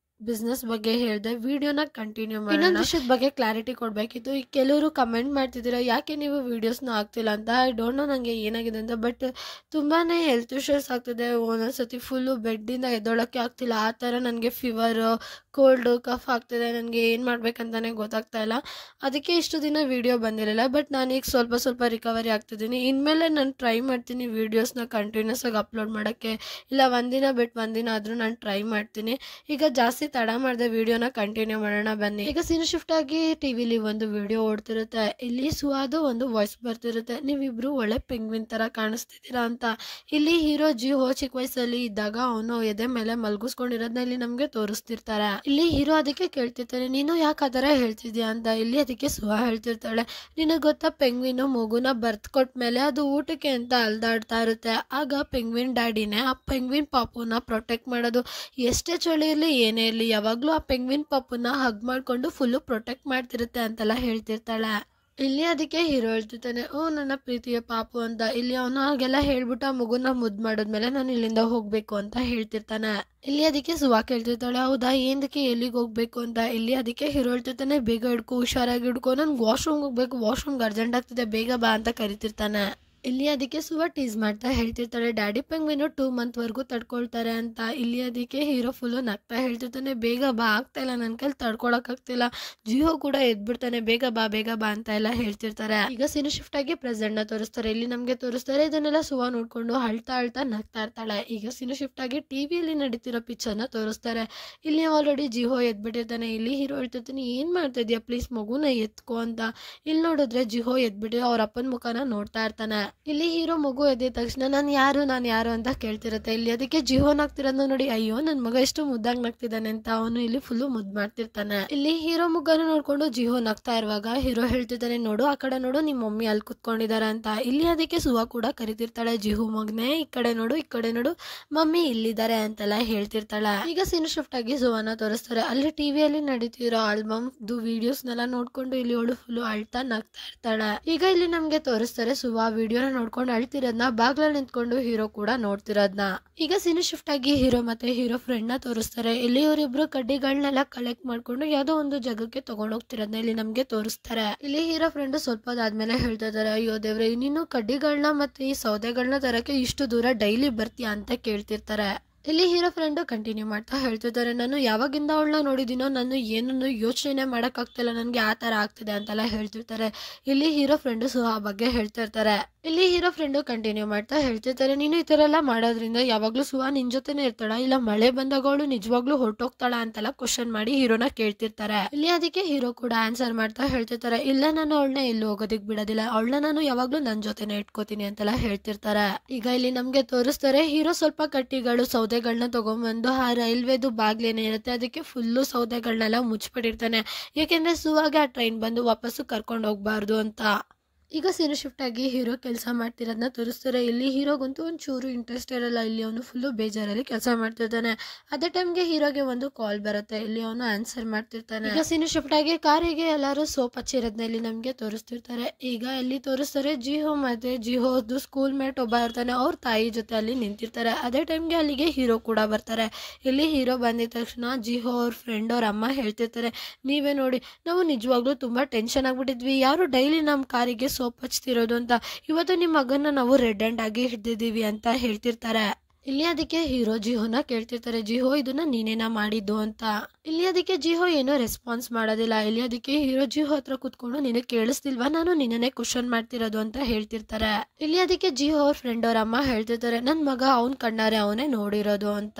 ಬಿಸ್ನೆಸ್ ಬಗ್ಗೆ ಹೇಳಿದೆ, ವಿಡಿಯೋನ ಕಂಟಿನ್ಯೂ ಮಾಡಿ. ಇನ್ನೊಂದು ವಿಷಯದ ಬಗ್ಗೆ ಕ್ಲಾರಿಟಿ ಕೊಡಬೇಕಿತ್ತು. ಈಗ ಕೆಲವರು ಕಮೆಂಟ್ ಮಾಡ್ತಿದ್ದೀರಾ ಯಾಕೆ ನೀವು ವಿಡಿಯೋಸ್ನ ಆಗ್ತಿಲ್ಲ ಅಂತ. ಐ ಡೋಂಟ್ ನೋ ನನಗೆ ಏನಾಗಿದೆ ಅಂತ, ಬಟ್ ತುಂಬಾ ಹೆಲ್ತ್ ಇಶ್ಯೂಸ್ ಆಗ್ತಿದೆ. ಒಂದೊಂದ್ಸತಿ ಫುಲ್ಲು ಬೆಡ್ಡಿಂದ ಎದ್ದೊಳಕ್ಕೆ ಆಗ್ತಿಲ್ಲ, ಆ ಥರ ನನಗೆ ಫೀವರು, ಕೋಲ್ಡು, ಕಫ್ ಆಗ್ತಿದೆ. ನನಗೆ ಏನು ಮಾಡ್ಬೇಕಂತಾನೆ ಗೊತ್ತಾಗ್ತಾ ಇಲ್ಲ. ಅದಕ್ಕೆ ಇಷ್ಟು ದಿನ ವಿಡಿಯೋ ಬಂದಿರಲಿಲ್ಲ. ಬಟ್ ನಾನೀಗ ಸ್ವಲ್ಪ ರಿಕವರಿ ಆಗ್ತಿದ್ದೀನಿ. ಇನ್ಮೇಲೆ ನಾನು ಟ್ರೈ ಮಾಡ್ತೀನಿ ವಿಡಿಯೋಸ್ನ ಕಂಟಿನ್ಯೂಸ್ ಆಗಿ ಅಪ್ಲೋಡ್ ಮಾಡೋಕ್ಕೆ, ಇಲ್ಲ ಒಂದಿನ ಬಿಟ್ಟು ಒಂದಿನ ಆದರೂ ನಾನು ಟ್ರೈ ಮಾಡ್ತೀನಿ. ಈಗ ಜಾಸ್ತಿ ತಡ ಮಾಡಿದೆ, ವಿಡಿಯೋನ ಕಂಟಿನ್ಯೂ ಮಾಡೋಣ ಬನ್ನಿ. ಈಗ ಸೀನ್ ಶಿಫ್ಟ್ ಆಗಿ ಟಿವಿಲಿ ಒಂದು ವಿಡಿಯೋ ಓಡ್ತಿರುತ್ತೆ. ಇಲ್ಲಿ ಸುವಾದು ಒಂದು ವಾಯ್ಸ್ ಬರ್ತಿರುತ್ತೆ, ನೀವಿಬ್ರು ಒಳ್ಳೆ ಪೆಂಗ್ವಿನ್ ತರ ಕಾಣಿಸ್ತಿದ್ದೀರಾ ಅಂತ. ಇಲ್ಲಿ ಹೀರೋ ಜಿಹೋ ಚಿಕ್ಕ ವಯಸ್ಸಲ್ಲಿ ಇದ್ದಾಗ ಅವನು ಎದೆ ಮೇಲೆ ಮಲ್ಗಿಸ್ಕೊಂಡಿರೋದನ್ನ ಇಲ್ಲಿ ನಮ್ಗೆ ತೋರಿಸ್ತಿರ್ತಾರೆ. ಇಲ್ಲಿ ಹೀರೋ ಅದಕ್ಕೆ ಕೇಳ್ತಿರ್ತಾನೆ, ನೀನು ಯಾಕೆ ಆ ಥರ ಹೇಳ್ತಿದ್ಯಾ ಅಂತ. ಇಲ್ಲಿ ಅದಕ್ಕೆ ಸುವಾ ಹೇಳ್ತಿರ್ತಾಳೆ, ನಿನಗೆ ಗೊತ್ತಾ ಪೆಂಗ್ವಿನು ಮಗುನ ಬರ್ತ್ ಕೊಟ್ಮೇಲೆ ಅದು ಊಟಕ್ಕೆ ಅಂತ ಅಲ್ದಾಡ್ತಾ ಇರುತ್ತೆ. ಆಗ ಪೆಂಗ್ವಿನ್ ಡ್ಯಾಡಿನೇ ಆ ಪೆಂಗ್ವಿನ್ ಪಾಪುನ ಪ್ರೊಟೆಕ್ಟ್ ಮಾಡೋದು. ಎಷ್ಟೇ ಚಳಿ ಇರಲಿ ಏನೇ ಇರಲಿ ಯಾವಾಗಲೂ ಆ ಪೆಂಗ್ವಿನ್ ಪಾಪುನ ಹಗ್ ಮಾಡ್ಕೊಂಡು ಫುಲ್ಲು ಪ್ರೊಟೆಕ್ಟ್ ಮಾಡ್ತಿರುತ್ತೆ ಅಂತೆಲ್ಲ ಹೇಳ್ತಿರ್ತಾಳೆ. ಇಲ್ಲಿ ಅದಕ್ಕೆ ಹೀರೋ ಹೇಳ್ತಿರ್ತಾನೆ, ಓ ನನ್ನ ಪ್ರೀತಿಯ ಪಾಪು ಅಂತ. ಇಲ್ಲಿ ಅವನು ಹಾಗೆಲ್ಲ ಹೇಳ್ಬಿಟ್ಟು ಆ ಮಗುನ ಮುದ್ದು ಮಾಡಿದ್ಮೇಲೆ ನಾನು ಇಲ್ಲಿಂದ ಹೋಗ್ಬೇಕು ಅಂತ ಹೇಳ್ತಿರ್ತಾನೆ. ಇಲ್ಲಿ ಅದಕ್ಕೆ ಸುವಾ ಕೇಳ್ತಿರ್ತಾಳೆ, ಹೌದಾ ಏನಕ್ಕೆ ಎಲ್ಲಿಗೆ ಹೋಗ್ಬೇಕು ಅಂತ. ಇಲ್ಲಿ ಅದಕ್ಕೆ ಹೀರೋ ಹೇಳ್ತಿರ್ತಾನೆ, ಬೇಗ ಹಿಡ್ಕೊ, ಹುಷಾರಾಗಿ ಹಿಡ್ಕೊ, ನನ್ಗೆ ವಾಶ್ರೂಮ್ಗೆ ಹೋಗ್ಬೇಕು, ವಾಶ್ರೂಮ್ಗೆ ಅರ್ಜೆಂಟ್ ಆಗ್ತಿದೆ, ಬೇಗ ಬಾ ಅಂತ ಕರಿತಿರ್ತಾನೆ. ಇಲ್ಲಿ ಅದಕ್ಕೆ ಸುವಾ ಟೀಸ್ ಮಾಡ್ತಾ ಹೇಳ್ತಿರ್ತಾಳೆ, ಡ್ಯಾಡಿ ಪೆಂಗ್ವಿನು 2 ಮಂತ್ವರೆಗೂ ತಡ್ಕೊಳ್ತಾರೆ ಅಂತ. ಇಲ್ಲಿ ಅದಕ್ಕೆ ಹೀರೋ ಫುಲ್ಲು ನಗ್ತಾ ಹೇಳ್ತಿರ್ತಾನೆ, ಬೇಗ ಬಾ, ಆಗ್ತಾ ಇಲ್ಲ ನನ್ನ ಕೈಲಿ ತಡ್ಕೊಳಕ್ಕಾಗ್ತಿಲ್ಲ. ಜಿಹೋ ಕೂಡ ಎದ್ಬಿಡ್ತಾನೆ, ಬೇಗ ಬಾ ಅಂತ ಎಲ್ಲ ಹೇಳ್ತಿರ್ತಾರೆ. ಈಗ ಸೀನ್ ಶಿಫ್ಟ್ ಆಗಿ ಪ್ರೆಸೆಂಟ್ನ ತೋರಿಸ್ತಾರೆ. ಇಲ್ಲಿ ನಮಗೆ ತೋರಿಸ್ತಾರೆ, ಇದನ್ನೆಲ್ಲ ಸುವಾ ನೋಡ್ಕೊಂಡು ಅಳ್ತಾ ನಗ್ತಾ ಇರ್ತಾಳೆ. ಈಗ ಸೀನ್ ಶಿಫ್ಟ್ ಆಗಿ ಟಿವಿಯಲ್ಲಿ ನಡೀತಿರೋ ಪಿಕ್ಚರ್ನ ತೋರಿಸ್ತಾರೆ. ಇಲ್ಲಿ ಆಲ್ರೆಡಿ ಜಿಹೋ ಎದ್ಬಿಟ್ಟಿರ್ತಾನೆ. ಇಲ್ಲಿ ಹೀರೋ ಹೇಳ್ತಿರ್ತಾನೆ, ಏನ್ ಮಾಡ್ತಾ ಇದೀಯಾ, ಪ್ಲೀಸ್ ಮಗುನ ಎತ್ಕೋ ಅಂತ. ಇಲ್ಲಿ ನೋಡಿದ್ರೆ ಜಿಹೋ ಎದ್ಬಿಟ್ಟು ಅವ್ರ ಅಪ್ಪನ ಮುಖನ ನೋಡ್ತಾ ಇರ್ತಾನೆ. ಇಲ್ಲಿ ಹೀರೋ ಮಗು ಎದ್ದಿದ ತಕ್ಷಣ ನಾನು ಯಾರು ಅಂತ ಕೇಳ್ತಿರುತ್ತೆ. ಇಲ್ಲಿ ಅದಕ್ಕೆ ಜಿಹೋ ನಗ್ತಿರೋದನ್ನ ನೋಡಿ, ಅಯ್ಯೋ ನನ್ನ ಮಗ ಎಷ್ಟು ಮುದ್ದಾಗಿ ನಗ್ತಿದ್ದಾನೆ ಅಂತ ಅವನು ಇಲ್ಲಿ ಫುಲ್ಲು ಮುದ್ದು ಮಾಡ್ತಿರ್ತಾನೆ. ಇಲ್ಲಿ ಹೀರೋ ಮುಗ್ಗನ ನೋಡ್ಕೊಂಡು ಜಿಹೋ ನಗ್ತಾ ಇರುವಾಗ ಹೀರೋ ಹೇಳ್ತಿರ್ತಾನೆ, ನೋಡು ಆ ಕಡೆ ನೋಡು, ನಿಮ್ಮ ಮಮ್ಮಿ ಅಲ್ಲಿ ಕುತ್ಕೊಂಡಿದಾರ ಅಂತ. ಇಲ್ಲಿ ಅದಕ್ಕೆ ಸುವಾ ಕೂಡ ಕರಿತಿರ್ತಾಳೆ, ಜಿಹೋ ಮಗನೆ ಈ ಕಡೆ ನೋಡು ಮಮ್ಮಿ ಇಲ್ಲಿದ್ದಾರೆ ಅಂತೆಲ್ಲ ಹೇಳ್ತಿರ್ತಾಳೆ. ಈಗ ಸೀನ್ ಶಿಫ್ಟ್ ಆಗಿ ಸುವಾನ ತೋರಿಸ್ತಾರೆ. ಅಲ್ಲಿ ಟಿವಿಯಲ್ಲಿ ನಡೀತಿರೋ ಆಲ್ಬಮ್ದು ವಿಡಿಯೋಸ್ನೆಲ್ಲ ನೋಡ್ಕೊಂಡು ಇಲ್ಲಿ ಅವಳು ಫುಲ್ಲು ಅಳ್ತಾ ನಗ್ತಾ ಇರ್ತಾಳೆ. ಈಗ ಇಲ್ಲಿ ನಮ್ಗೆ ತೋರಿಸ್ತಾರೆ, ಸುವಾ ವಿಡಿಯೋ ನೋಡ್ಕೊಂಡು ಅಳ್ತಿರೋದ್ನ ಬಾಗ್ಲಲ್ಲಿ ನಿಂತ್ಕೊಂಡು ಹೀರೋ ಕೂಡ ನೋಡ್ತಿರೋದ್ನ. ಈಗ ಸೀನ್ ಶಿಫ್ಟ್ ಆಗಿ ಹೀರೋ ಮತ್ತೆ ಹೀರೋ ಫ್ರೆಂಡ್ ನ ತೋರಿಸ್ತಾರೆ. ಇಲ್ಲಿ ಇವರಿಬ್ರು ಕಡ್ಡಿಗಳನ್ನೆಲ್ಲ ಕಲೆಕ್ಟ್ ಮಾಡ್ಕೊಂಡು ಯಾವ್ದೋ ಒಂದು ಜಾಗಕ್ಕೆ ತಗೊಂಡ್ ಹೋಗ್ತಿರೋದ್ನ ಇಲ್ಲಿ ನಮ್ಗೆ ತೋರಿಸ್ತಾರೆ. ಇಲ್ಲಿ ಹೀರೋ ಫ್ರೆಂಡ್ ಸ್ವಲ್ಪ ಆದ್ಮೇಲೆ ಹೇಳ್ತಾ ಇದಾರೆ, ಅಯ್ಯೋ ದೇವ್ರೆ, ನೀನು ಕಡ್ಡಿಗಳನ್ನ ಮತ್ತೆ ಈ ಸೌದೆಗಳನ್ನ ತರಕ್ಕೆ ಇಷ್ಟು ದೂರ ಡೈಲಿ ಬರ್ತೀಯಾ ಅಂತ ಕೇಳ್ತಿರ್ತಾರೆ. ಇಲ್ಲಿ ಹೀರೋ ಫ್ರೆಂಡ್ ಕಂಟಿನ್ಯೂ ಮಾಡ್ತಾ ಹೇಳ್ತಿದ್ದಾರೆ, ನಾನು ಯಾವಾಗಿಂದ ಅವಳನ್ನ ನೋಡಿದ್ದೀನೋ ನಾನು ಏನನ್ನು ಯೋಚನೆ ಮಾಡೋಕ್ಕಾಗ್ತಿಲ್ಲ, ನನಗೆ ಆ ಥರ ಆಗ್ತಿದೆ ಅಂತೆಲ್ಲ ಹೇಳ್ತಿರ್ತಾರೆ. ಇಲ್ಲಿ ಹೀರೋ ಫ್ರೆಂಡು ಸುಹಾ ಬಗ್ಗೆ ಹೇಳ್ತಿರ್ತಾರೆ. ಇಲ್ಲಿ ಹೀರೋ ಫ್ರೆಂಡು ಕಂಟಿನ್ಯೂ ಮಾಡ್ತಾ ಹೇಳ್ತಿರ್ತಾರೆ, ನೀನು ಈ ಥರ ಎಲ್ಲ ಮಾಡೋದ್ರಿಂದ ಯಾವಾಗಲೂ ಸುಹಾ ನಿನ್ ಜೊತೆನೇ ಇರ್ತಾಳ, ಇಲ್ಲ ಮಳೆ ಬಂದಾಗ ಅವಳು ನಿಜವಾಗ್ಲೂ ಹೊರಟೋಗ್ತಾಳ ಅಂತೆಲ್ಲ ಕ್ವಶನ್ ಮಾಡಿ ಹೀರೋನ ಕೇಳ್ತಿರ್ತಾರೆ. ಇಲ್ಲಿ ಅದಕ್ಕೆ ಹೀರೋ ಕೂಡ ಆನ್ಸರ್ ಮಾಡ್ತಾ ಹೇಳ್ತಿರ್ತಾರೆ, ಇಲ್ಲ ನಾನು ಅವಳನ್ನ ಎಲ್ಲೂ ಹೋಗೋದಿಕ್ ಬಿಡೋದಿಲ್ಲ, ಅವಳನ್ನ ನಾನು ಯಾವಾಗ್ಲೂ ನನ್ನ ಜೊತೆನೆ ಇಟ್ಕೋತೀನಿ ಅಂತೆಲ್ಲ ಹೇಳ್ತಿರ್ತಾರೆ. ಈಗ ಇಲ್ಲಿ ನಮ್ಗೆ ತೋರಿಸ್ತಾರೆ, ಹೀರೋ ಸ್ವಲ್ಪ ಕಟ್ಟಿಗಳು ಸೌದೆಗಳನ್ನ ತಗೊಂಡ್ಬಂದು ಆ ರೈಲ್ವೆದು ಬಾಗ್ಲೇನೇ ಇರುತ್ತೆ ಅದಕ್ಕೆ ಫುಲ್ಲು ಸೌದೆಗಳನ್ನೆಲ್ಲ ಮುಚ್ಚಿಬಿಟ್ಟಿರ್ತಾನೆ, ಯಾಕೆಂದ್ರೆ ಸುವಾಗೆ ಆ ಟ್ರೈನ್ ಬಂದು ವಾಪಸ್ಸು ಕರ್ಕೊಂಡು ಹೋಗ್ಬಾರ್ದು ಅಂತ. ಈಗ ಸೀನ್ ಶಿಫ್ಟ್ ಆಗಿ ಹೀರೋ ಕೆಲಸ ಮಾಡ್ತಿರೋದನ್ನ ತೋರಿಸ್ತಾರೆ. ಇಲ್ಲಿ ಹೀರೋಗಂತೂ ಒಂಚೂರು ಇಂಟ್ರೆಸ್ಟ್ ಇರಲ್ಲ, ಇಲ್ಲಿ ಅವನು ಫುಲ್ಲು ಬೇಜಾರಲ್ಲಿ ಕೆಲಸ ಮಾಡ್ತಿರ್ತಾನೆ. ಅದೇ ಟೈಮ್ಗೆ ಹೀರೋಗೆ ಒಂದು ಕಾಲ್ ಬರುತ್ತೆ, ಇಲ್ಲಿ ಅವನು ಆನ್ಸರ್ ಮಾಡ್ತಿರ್ತಾನೆ. ಈಗ ಸೀನ್ ಶಿಫ್ಟ್ ಆಗಿ ಕಾರಿಗೆ ಎಲ್ಲರೂ ಸೋಪ್ ಹಚ್ಚಿರೋದನ್ನ ಇಲ್ಲಿ ನಮ್ಗೆ ತೋರಿಸ್ತಿರ್ತಾರೆ. ಈಗ ಇಲ್ಲಿ ತೋರಿಸ್ತಾರೆ, ಜಿಹೋ ಮತ್ತೆ ಜಿಹೋದು ಸ್ಕೂಲ್ ಮೇಟ್ ಒಬ್ಬ ಇರ್ತಾನೆ, ಅವ್ರ ತಾಯಿ ಜೊತೆ ಅಲ್ಲಿ ನಿಂತಿರ್ತಾರೆ. ಅದೇ ಟೈಮ್ಗೆ ಅಲ್ಲಿಗೆ ಹೀರೋ ಕೂಡ ಬರ್ತಾರೆ. ಇಲ್ಲಿ ಹೀರೋ ಬಂದಿದ ತಕ್ಷಣ ಜಿಹೋ ಅವ್ರ ಫ್ರೆಂಡ್ ಅವ್ರ ಅಮ್ಮ ಹೇಳ್ತಿರ್ತಾರೆ, ನೀವೇ ನೋಡಿ ನಾವು ನಿಜವಾಗ್ಲೂ ತುಂಬಾ ಟೆನ್ಷನ್ ಆಗ್ಬಿಟ್ಟಿದ್ವಿ, ಯಾರು ಡೈಲಿ ನಮ್ಮ ಕಾರಿಗೆ ಸೋಪ್ ಹಚ್ತಿರೋದು ಅಂತ, ಇವತ್ತು ನಿಮ್ಮ ಮಗನ್ನ ನಾವು ರೆಡ್ ಹ್ಯಾಂಡ್ ಆಗಿ ಹಿಡ್ದಿದ್ದೀವಿ ಅಂತ ಹೇಳ್ತಿರ್ತಾರೆ. ಇಲ್ಲಿ ಅದಕ್ಕೆ ಹೀರೋ ಜಿಹೋನ ಕೇಳ್ತಿರ್ತಾರೆ, ಜಿಹೋ ಇದನ್ನ ನೀನೇನ ಮಾಡಿದ್ದು ಅಂತ. ಇಲ್ಲಿ ಅದಕ್ಕೆ ಜಿಹೋ ಏನೋ ರೆಸ್ಪಾನ್ಸ್ ಮಾಡೋದಿಲ್ಲ. ಇಲ್ಲಿ ಅದಕ್ಕೆ ಹೀರೋ ಜಿಹೋ ಹತ್ರ ಕುತ್ಕೊಂಡು ನಿನಗೆ ಕೇಳಿಸ್ತಿಲ್ವಾ, ನಾನು ನಿನ್ನೇ ಕ್ವಶನ್ ಮಾಡ್ತಿರೋದು ಅಂತ ಹೇಳ್ತಿರ್ತಾರೆ. ಇಲ್ಲಿ ಅದಕ್ಕೆ ಜಿಹೋ ಅವ್ರ ಫ್ರೆಂಡ್ ಅವ್ರ ಅಮ್ಮ ಹೇಳ್ತಿರ್ತಾರೆ, ನನ್ ಮಗ ಅವ್ನ್ ಕಣ್ಣಾರೆ ಅವನೇ ನೋಡಿರೋದು ಅಂತ.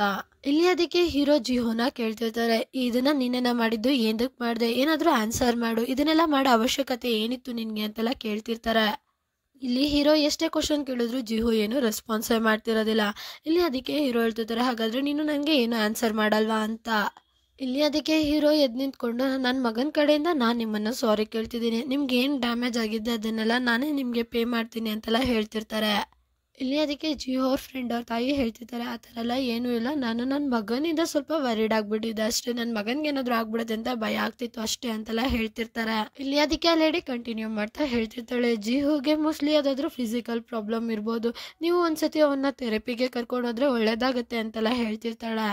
ಇಲ್ಲಿ ಅದಕ್ಕೆ ಹೀರೋ ಜಿಹೋನ ಕೇಳ್ತಿರ್ತಾರೆ, ಇದನ್ನ ನೀನೇನ ಮಾಡಿದ್ದು, ಏನಕ್ಕೆ ಮಾಡ್ದೆ, ಏನಾದ್ರೂ ಆನ್ಸರ್ ಮಾಡು, ಇದನ್ನೆಲ್ಲ ಮಾಡೋ ಅವಶ್ಯಕತೆ ಏನಿತ್ತು ನಿನ್ಗೆ ಅಂತೆಲ್ಲ ಕೇಳ್ತಿರ್ತಾರೆ. ಇಲ್ಲಿ ಹೀರೋ ಎಷ್ಟೇ ಕ್ವಶನ್ ಕೇಳಿದ್ರು ಜಿಹೋ ಏನು ರೆಸ್ಪಾನ್ಸೇ ಮಾಡ್ತಿರೋದಿಲ್ಲ. ಇಲ್ಲಿ ಅದಕ್ಕೆ ಹೀರೋ ಹೇಳ್ತಿರ್ತಾರೆ, ಹಾಗಾದ್ರೆ ನೀನು ನನಗೆ ಏನು ಆನ್ಸರ್ ಮಾಡಲ್ವಾ ಅಂತ. ಇಲ್ಲಿ ಅದಕ್ಕೆ ಹೀರೋ ಎದ್ದು ನಿಂತ್ಕೊಂಡು, ನನ್ನ ಮಗನ ಕಡೆಯಿಂದ ನಾನು ನಿಮ್ಮನ್ನು ಸಾರಿ ಕೇಳ್ತಿದ್ದೀನಿ, ನಿಮ್ಗೆ ಏನು ಡ್ಯಾಮೇಜ್ ಆಗಿದೆ ಅದನ್ನೆಲ್ಲ ನಾನೇ ನಿಮಗೆ ಪೇ ಮಾಡ್ತೀನಿ ಅಂತೆಲ್ಲ ಹೇಳ್ತಿರ್ತಾರೆ. ಇಲ್ಲಿ ಅದಕ್ಕೆ ಜಿಯೋ ಅವ್ರ ಫ್ರೆಂಡ್ ಅವ್ರ ತಾಯಿ ಹೇಳ್ತಿರ್ತಾರೆ, ಆ ಥರ ಎಲ್ಲ ಏನೂ ಇಲ್ಲ, ನಾನು ನನ್ನ ಮಗನಿಂದ ಸ್ವಲ್ಪ ವರಿಡ್ ಆಗ್ಬಿಟ್ಟಿದ್ದೆ ಅಷ್ಟೇ, ನನ್ನ ಮಗನಿಗೆ ಏನಾದರೂ ಆಗ್ಬಿಡುತ್ತೆ ಅಂತ ಭಯ ಆಗ್ತಿತ್ತು ಅಷ್ಟೇ ಅಂತೆಲ್ಲ ಹೇಳ್ತಿರ್ತಾರೆ. ಇಲ್ಲಿ ಅದಕ್ಕೆ ಆ ಲೇಡಿ ಕಂಟಿನ್ಯೂ ಮಾಡ್ತಾ ಹೇಳ್ತಿರ್ತಾಳೆ, ಜಿಯೋಗೆ ಮೋಸ್ಟ್ಲಿ ಯಾವುದಾದ್ರೂ ಫಿಸಿಕಲ್ ಪ್ರಾಬ್ಲಮ್ ಇರ್ಬೋದು, ನೀವು ಒಂದ್ಸತಿ ಅವನ್ನ ಥೆರಪಿಗೆ ಕರ್ಕೊಂಡೋದ್ರೆ ಒಳ್ಳೇದಾಗುತ್ತೆ ಅಂತೆಲ್ಲ ಹೇಳ್ತಿರ್ತಾಳೆ.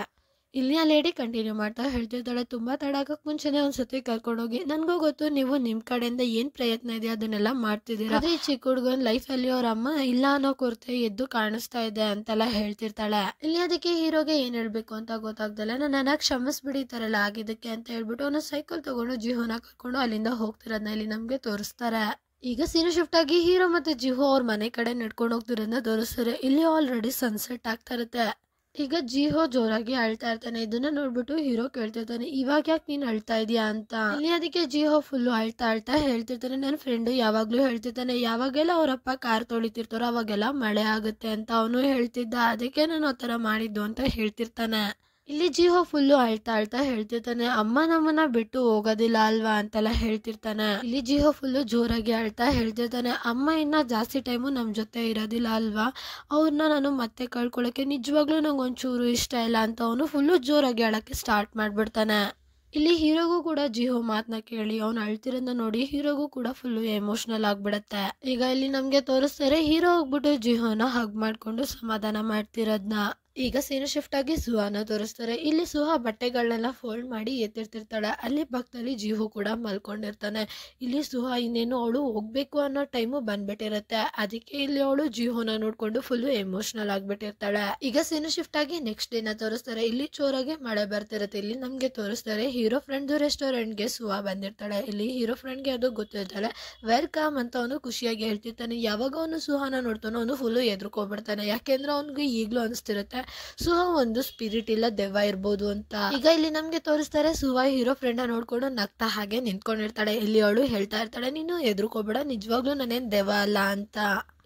ಇಲ್ಲಿ ಆ ಲೇಡಿ ಕಂಟಿನ್ಯೂ ಮಾಡ್ತಾ ಹೇಳ್ತಿರ್ತಾಳೆ, ತುಂಬ ತಡ ಆಗಕ್ಕೆ ಮುಂಚೆನೇ ಒಂದ್ಸತಿ ಕರ್ಕೊಂಡೋಗಿ, ನನಗೂ ಗೊತ್ತು ನೀವು ನಿಮ್ಮ ಕಡೆಯಿಂದ ಏನು ಪ್ರಯತ್ನ ಇದೆ ಅದನ್ನೆಲ್ಲ ಮಾಡ್ತಿದ್ದೀರಾ, ಅದೇ ಈ ಚಿಕ್ಕ ಹುಡುಗನ ಲೈಫಲ್ಲಿ ಅವ್ರ ಅಮ್ಮ ಇಲ್ಲ ಅನ್ನೋ ಕೊರತೆ ಎದ್ದು ಕಾಣಿಸ್ತಾ ಇದೆ ಅಂತೆಲ್ಲ ಹೇಳ್ತಿರ್ತಾಳೆ. ಇಲ್ಲಿ ಅದಕ್ಕೆ ಹೀರೋಗೆ ಏನು ಹೇಳ್ಬೇಕು ಅಂತ ಗೊತ್ತಾಗ್ದಲ್ಲ, ನನ್ನ ಕ್ಷಮಿಸ್ಬಿಡಿ ಈ ಥರ ಎಲ್ಲ ಆಗಿದ್ದಕ್ಕೆ ಅಂತ ಹೇಳ್ಬಿಟ್ಟು ಅವನು ಸೈಕಲ್ ತಗೊಂಡು ಜಿಯೋನ ಕರ್ಕೊಂಡು ಅಲ್ಲಿಂದ ಹೋಗ್ತಿರೋದನ್ನ ಇಲ್ಲಿ ನಮಗೆ ತೋರಿಸ್ತಾರೆ. ಈಗ ಸೀನ್ ಶಿಫ್ಟ್ ಆಗಿ ಹೀರೋ ಮತ್ತೆ ಜಿಹೋ ಅವ್ರ ಮನೆ ಕಡೆ ನಡ್ಕೊಂಡು ಹೋಗ್ತಿರೋದನ್ನ ತೋರಿಸ್ತಾರೆ. ಇಲ್ಲಿ ಆಲ್ರೆಡಿ ಸನ್ಸೆಟ್ ಆಗ್ತಾ ಇರುತ್ತೆ. ಈಗ ಜಿಹೋ ಜೋರಾಗಿ ಅಳ್ತಾ ಇರ್ತಾನೆ. ಇದನ್ನ ನೋಡ್ಬಿಟ್ಟು ಹೀರೋ ಕೇಳ್ತಿರ್ತಾನೆ, ಇವಾಗ ಯಾಕೆ ನೀನ್ ಅಳ್ತಾ ಇದೀಯಾ ಅಂತ. ಇಲ್ಲಿ ಅದಕ್ಕೆ ಜಿಹೋ ಫುಲ್ಲು ಅಳ್ತಾ ಹೇಳ್ತಿರ್ತಾನೆ, ನನ್ನ ಫ್ರೆಂಡು ಯಾವಾಗ್ಲೂ ಹೇಳ್ತಿರ್ತಾನೆ, ಯಾವಾಗೆಲ್ಲ ಅವರಪ್ಪ ಕಾರ್ ತೊಳಿತಿರ್ತಾರೋ ಅವಾಗೆಲ್ಲ ಮಳೆ ಆಗುತ್ತೆ ಅಂತ ಅವನು ಹೇಳ್ತಿದ್ದ, ಅದಕ್ಕೆ ನಾನು ಆ ಥರ ಮಾಡಿದ್ದು ಅಂತ ಹೇಳ್ತಿರ್ತಾನೆ. ಇಲ್ಲಿ ಜಿಹೋ ಫುಲ್ಲು ಅಳ್ತಾ ಹೇಳ್ತಿರ್ತಾನೆ, ಅಮ್ಮ ನಮ್ಮನ್ನ ಬಿಟ್ಟು ಹೋಗೋದಿಲ್ಲ ಅಲ್ವಾ ಅಂತೆಲ್ಲ ಹೇಳ್ತಿರ್ತಾನೆ. ಇಲ್ಲಿ ಜಿಹೋ ಫುಲ್ಲು ಜೋರಾಗಿ ಅಳ್ತಾ ಹೇಳ್ತಿರ್ತಾನೆ, ಅಮ್ಮ ಇನ್ನ ಜಾಸ್ತಿ ಟೈಮು ನಮ್ಮ ಜೊತೆ ಇರೋದಿಲ್ಲ ಅಲ್ವಾ, ಅವ್ರನ್ನ ನಾನು ಮತ್ತೆ ಕಳ್ಕೊಳ್ಳೋಕೆ ನಿಜವಾಗ್ಲೂ ನಂಗೆ ಒಂಚೂರು ಇಷ್ಟ ಇಲ್ಲ ಅಂತ ಅವನು ಫುಲ್ಲು ಜೋರಾಗಿ ಅಳಕ್ಕೆ ಸ್ಟಾರ್ಟ್ ಮಾಡ್ಬಿಡ್ತಾನೆ. ಇಲ್ಲಿ ಹೀರೋಗೂ ಕೂಡ ಜಿಹೋ ಮಾತನ್ನ ಕೇಳಿ ಅವ್ನು ಅಳ್ತಿರೋದನ್ನ ನೋಡಿ ಹೀರೋಗೂ ಕೂಡ ಫುಲ್ಲು ಎಮೋಷನಲ್ ಆಗ್ಬಿಡತ್ತೆ. ಈಗ ಇಲ್ಲಿ ನಮ್ಗೆ ತೋರಿಸ್ತಾರೆ, ಹೀರೋ ಹೋಗ್ಬಿಟ್ಟು ಜಿಹೋನ ಹಗ್ ಮಾಡ್ಕೊಂಡು ಸಮಾಧಾನ ಮಾಡ್ತಿರೋದ್ನ. ಈಗ ಸೀನ್ ಶಿಫ್ಟ್ ಆಗಿ ಸುಹಾನ ತೋರಿಸ್ತಾರೆ. ಇಲ್ಲಿ ಸುಹಾ ಬಟ್ಟೆಗಳನ್ನೆಲ್ಲ ಫೋಲ್ಡ್ ಮಾಡಿ ಎತ್ತಿರ್ತಿರ್ತಾಳೆ. ಅಲ್ಲಿ ಪಕ್ಕದಲ್ಲಿ ಜಿಹೋ ಕೂಡ ಮಲ್ಕೊಂಡಿರ್ತಾನೆ. ಇಲ್ಲಿ ಸುಹಾ ಇನ್ನೇನು ಅವಳು ಹೋಗ್ಬೇಕು ಅನ್ನೋ ಟೈಮು ಬಂದ್ಬಿಟ್ಟಿರುತ್ತೆ. ಅದಕ್ಕೆ ಇಲ್ಲಿ ಅವಳು ಜಿಹೋನ ನೋಡ್ಕೊಂಡು ಫುಲ್ಲು ಎಮೋಷನಲ್ ಆಗ್ಬಿಟ್ಟಿರ್ತಾಳೆ. ಈಗ ಸೀನ್ ಶಿಫ್ಟ್ ಆಗಿ ನೆಕ್ಸ್ಟ್ ಡೇನ ತೋರಿಸ್ತಾರೆ. ಇಲ್ಲಿ ಜೋರಾಗಿ ಮಳೆ ಬರ್ತಿರುತ್ತೆ. ಇಲ್ಲಿ ನಮ್ಗೆ ತೋರಿಸ್ತಾರೆ, ಹೀರೋ ಫ್ರೆಂಡ್ ರೆಸ್ಟೋರೆಂಟ್ಗೆ ಸುಹಾ ಬಂದಿರ್ತಾಳೆ. ಇಲ್ಲಿ ಹೀರೋ ಫ್ರೆಂಡ್ಗೆ ಅದು ಗೊತ್ತಿರ್ತಾಳೆ, ವೆಲ್ಕಮ್ ಅಂತ ಅವನು ಖುಷಿಯಾಗಿ ಹೇಳ್ತಿರ್ತಾನೆ. ಯಾವಾಗ ಅವನು ಸುಹಾನ ನೋಡ್ತಾನೋ ಅವನು ಫುಲ್ಲು ಎದ್ರುಕೋಗ್ಬಿಡ್ತಾನೆ. ಯಾಕೆಂದ್ರೆ ಅವ್ನಿಗೆ ಈಗ್ಲೂ ಅನಿಸ್ತಿರುತ್ತೆ ಸುಹಾ ಒಂದು ಸ್ಪಿರಿಟ್ ಇಲ್ಲ, ದೆವ್ವ ಇರ್ಬೋದು ಅಂತ. ಈಗ ಇಲ್ಲಿ ನಮ್ಗೆ ತೋರಿಸ್ತಾರೆ, ಸುಹಾ ಹೀರೋ ಫ್ರೆಂಡ್ ನೋಡ್ಕೊಂಡು ನಗ್ತಾ ಹಾಗೆ ನಿಂತ್ಕೊಂಡಿರ್ತಾಳೆ. ಇಲ್ಲಿ ಅವಳು ಹೇಳ್ತಾ ಇರ್ತಾಳೆ, ನೀನು ಎದ್ರುಕೋಬೇಡ, ನಿಜವಾಗ್ಲೂ ನಾನೇನ್ ದೆವ್ವ ಅಲ್ಲ ಅಂತ.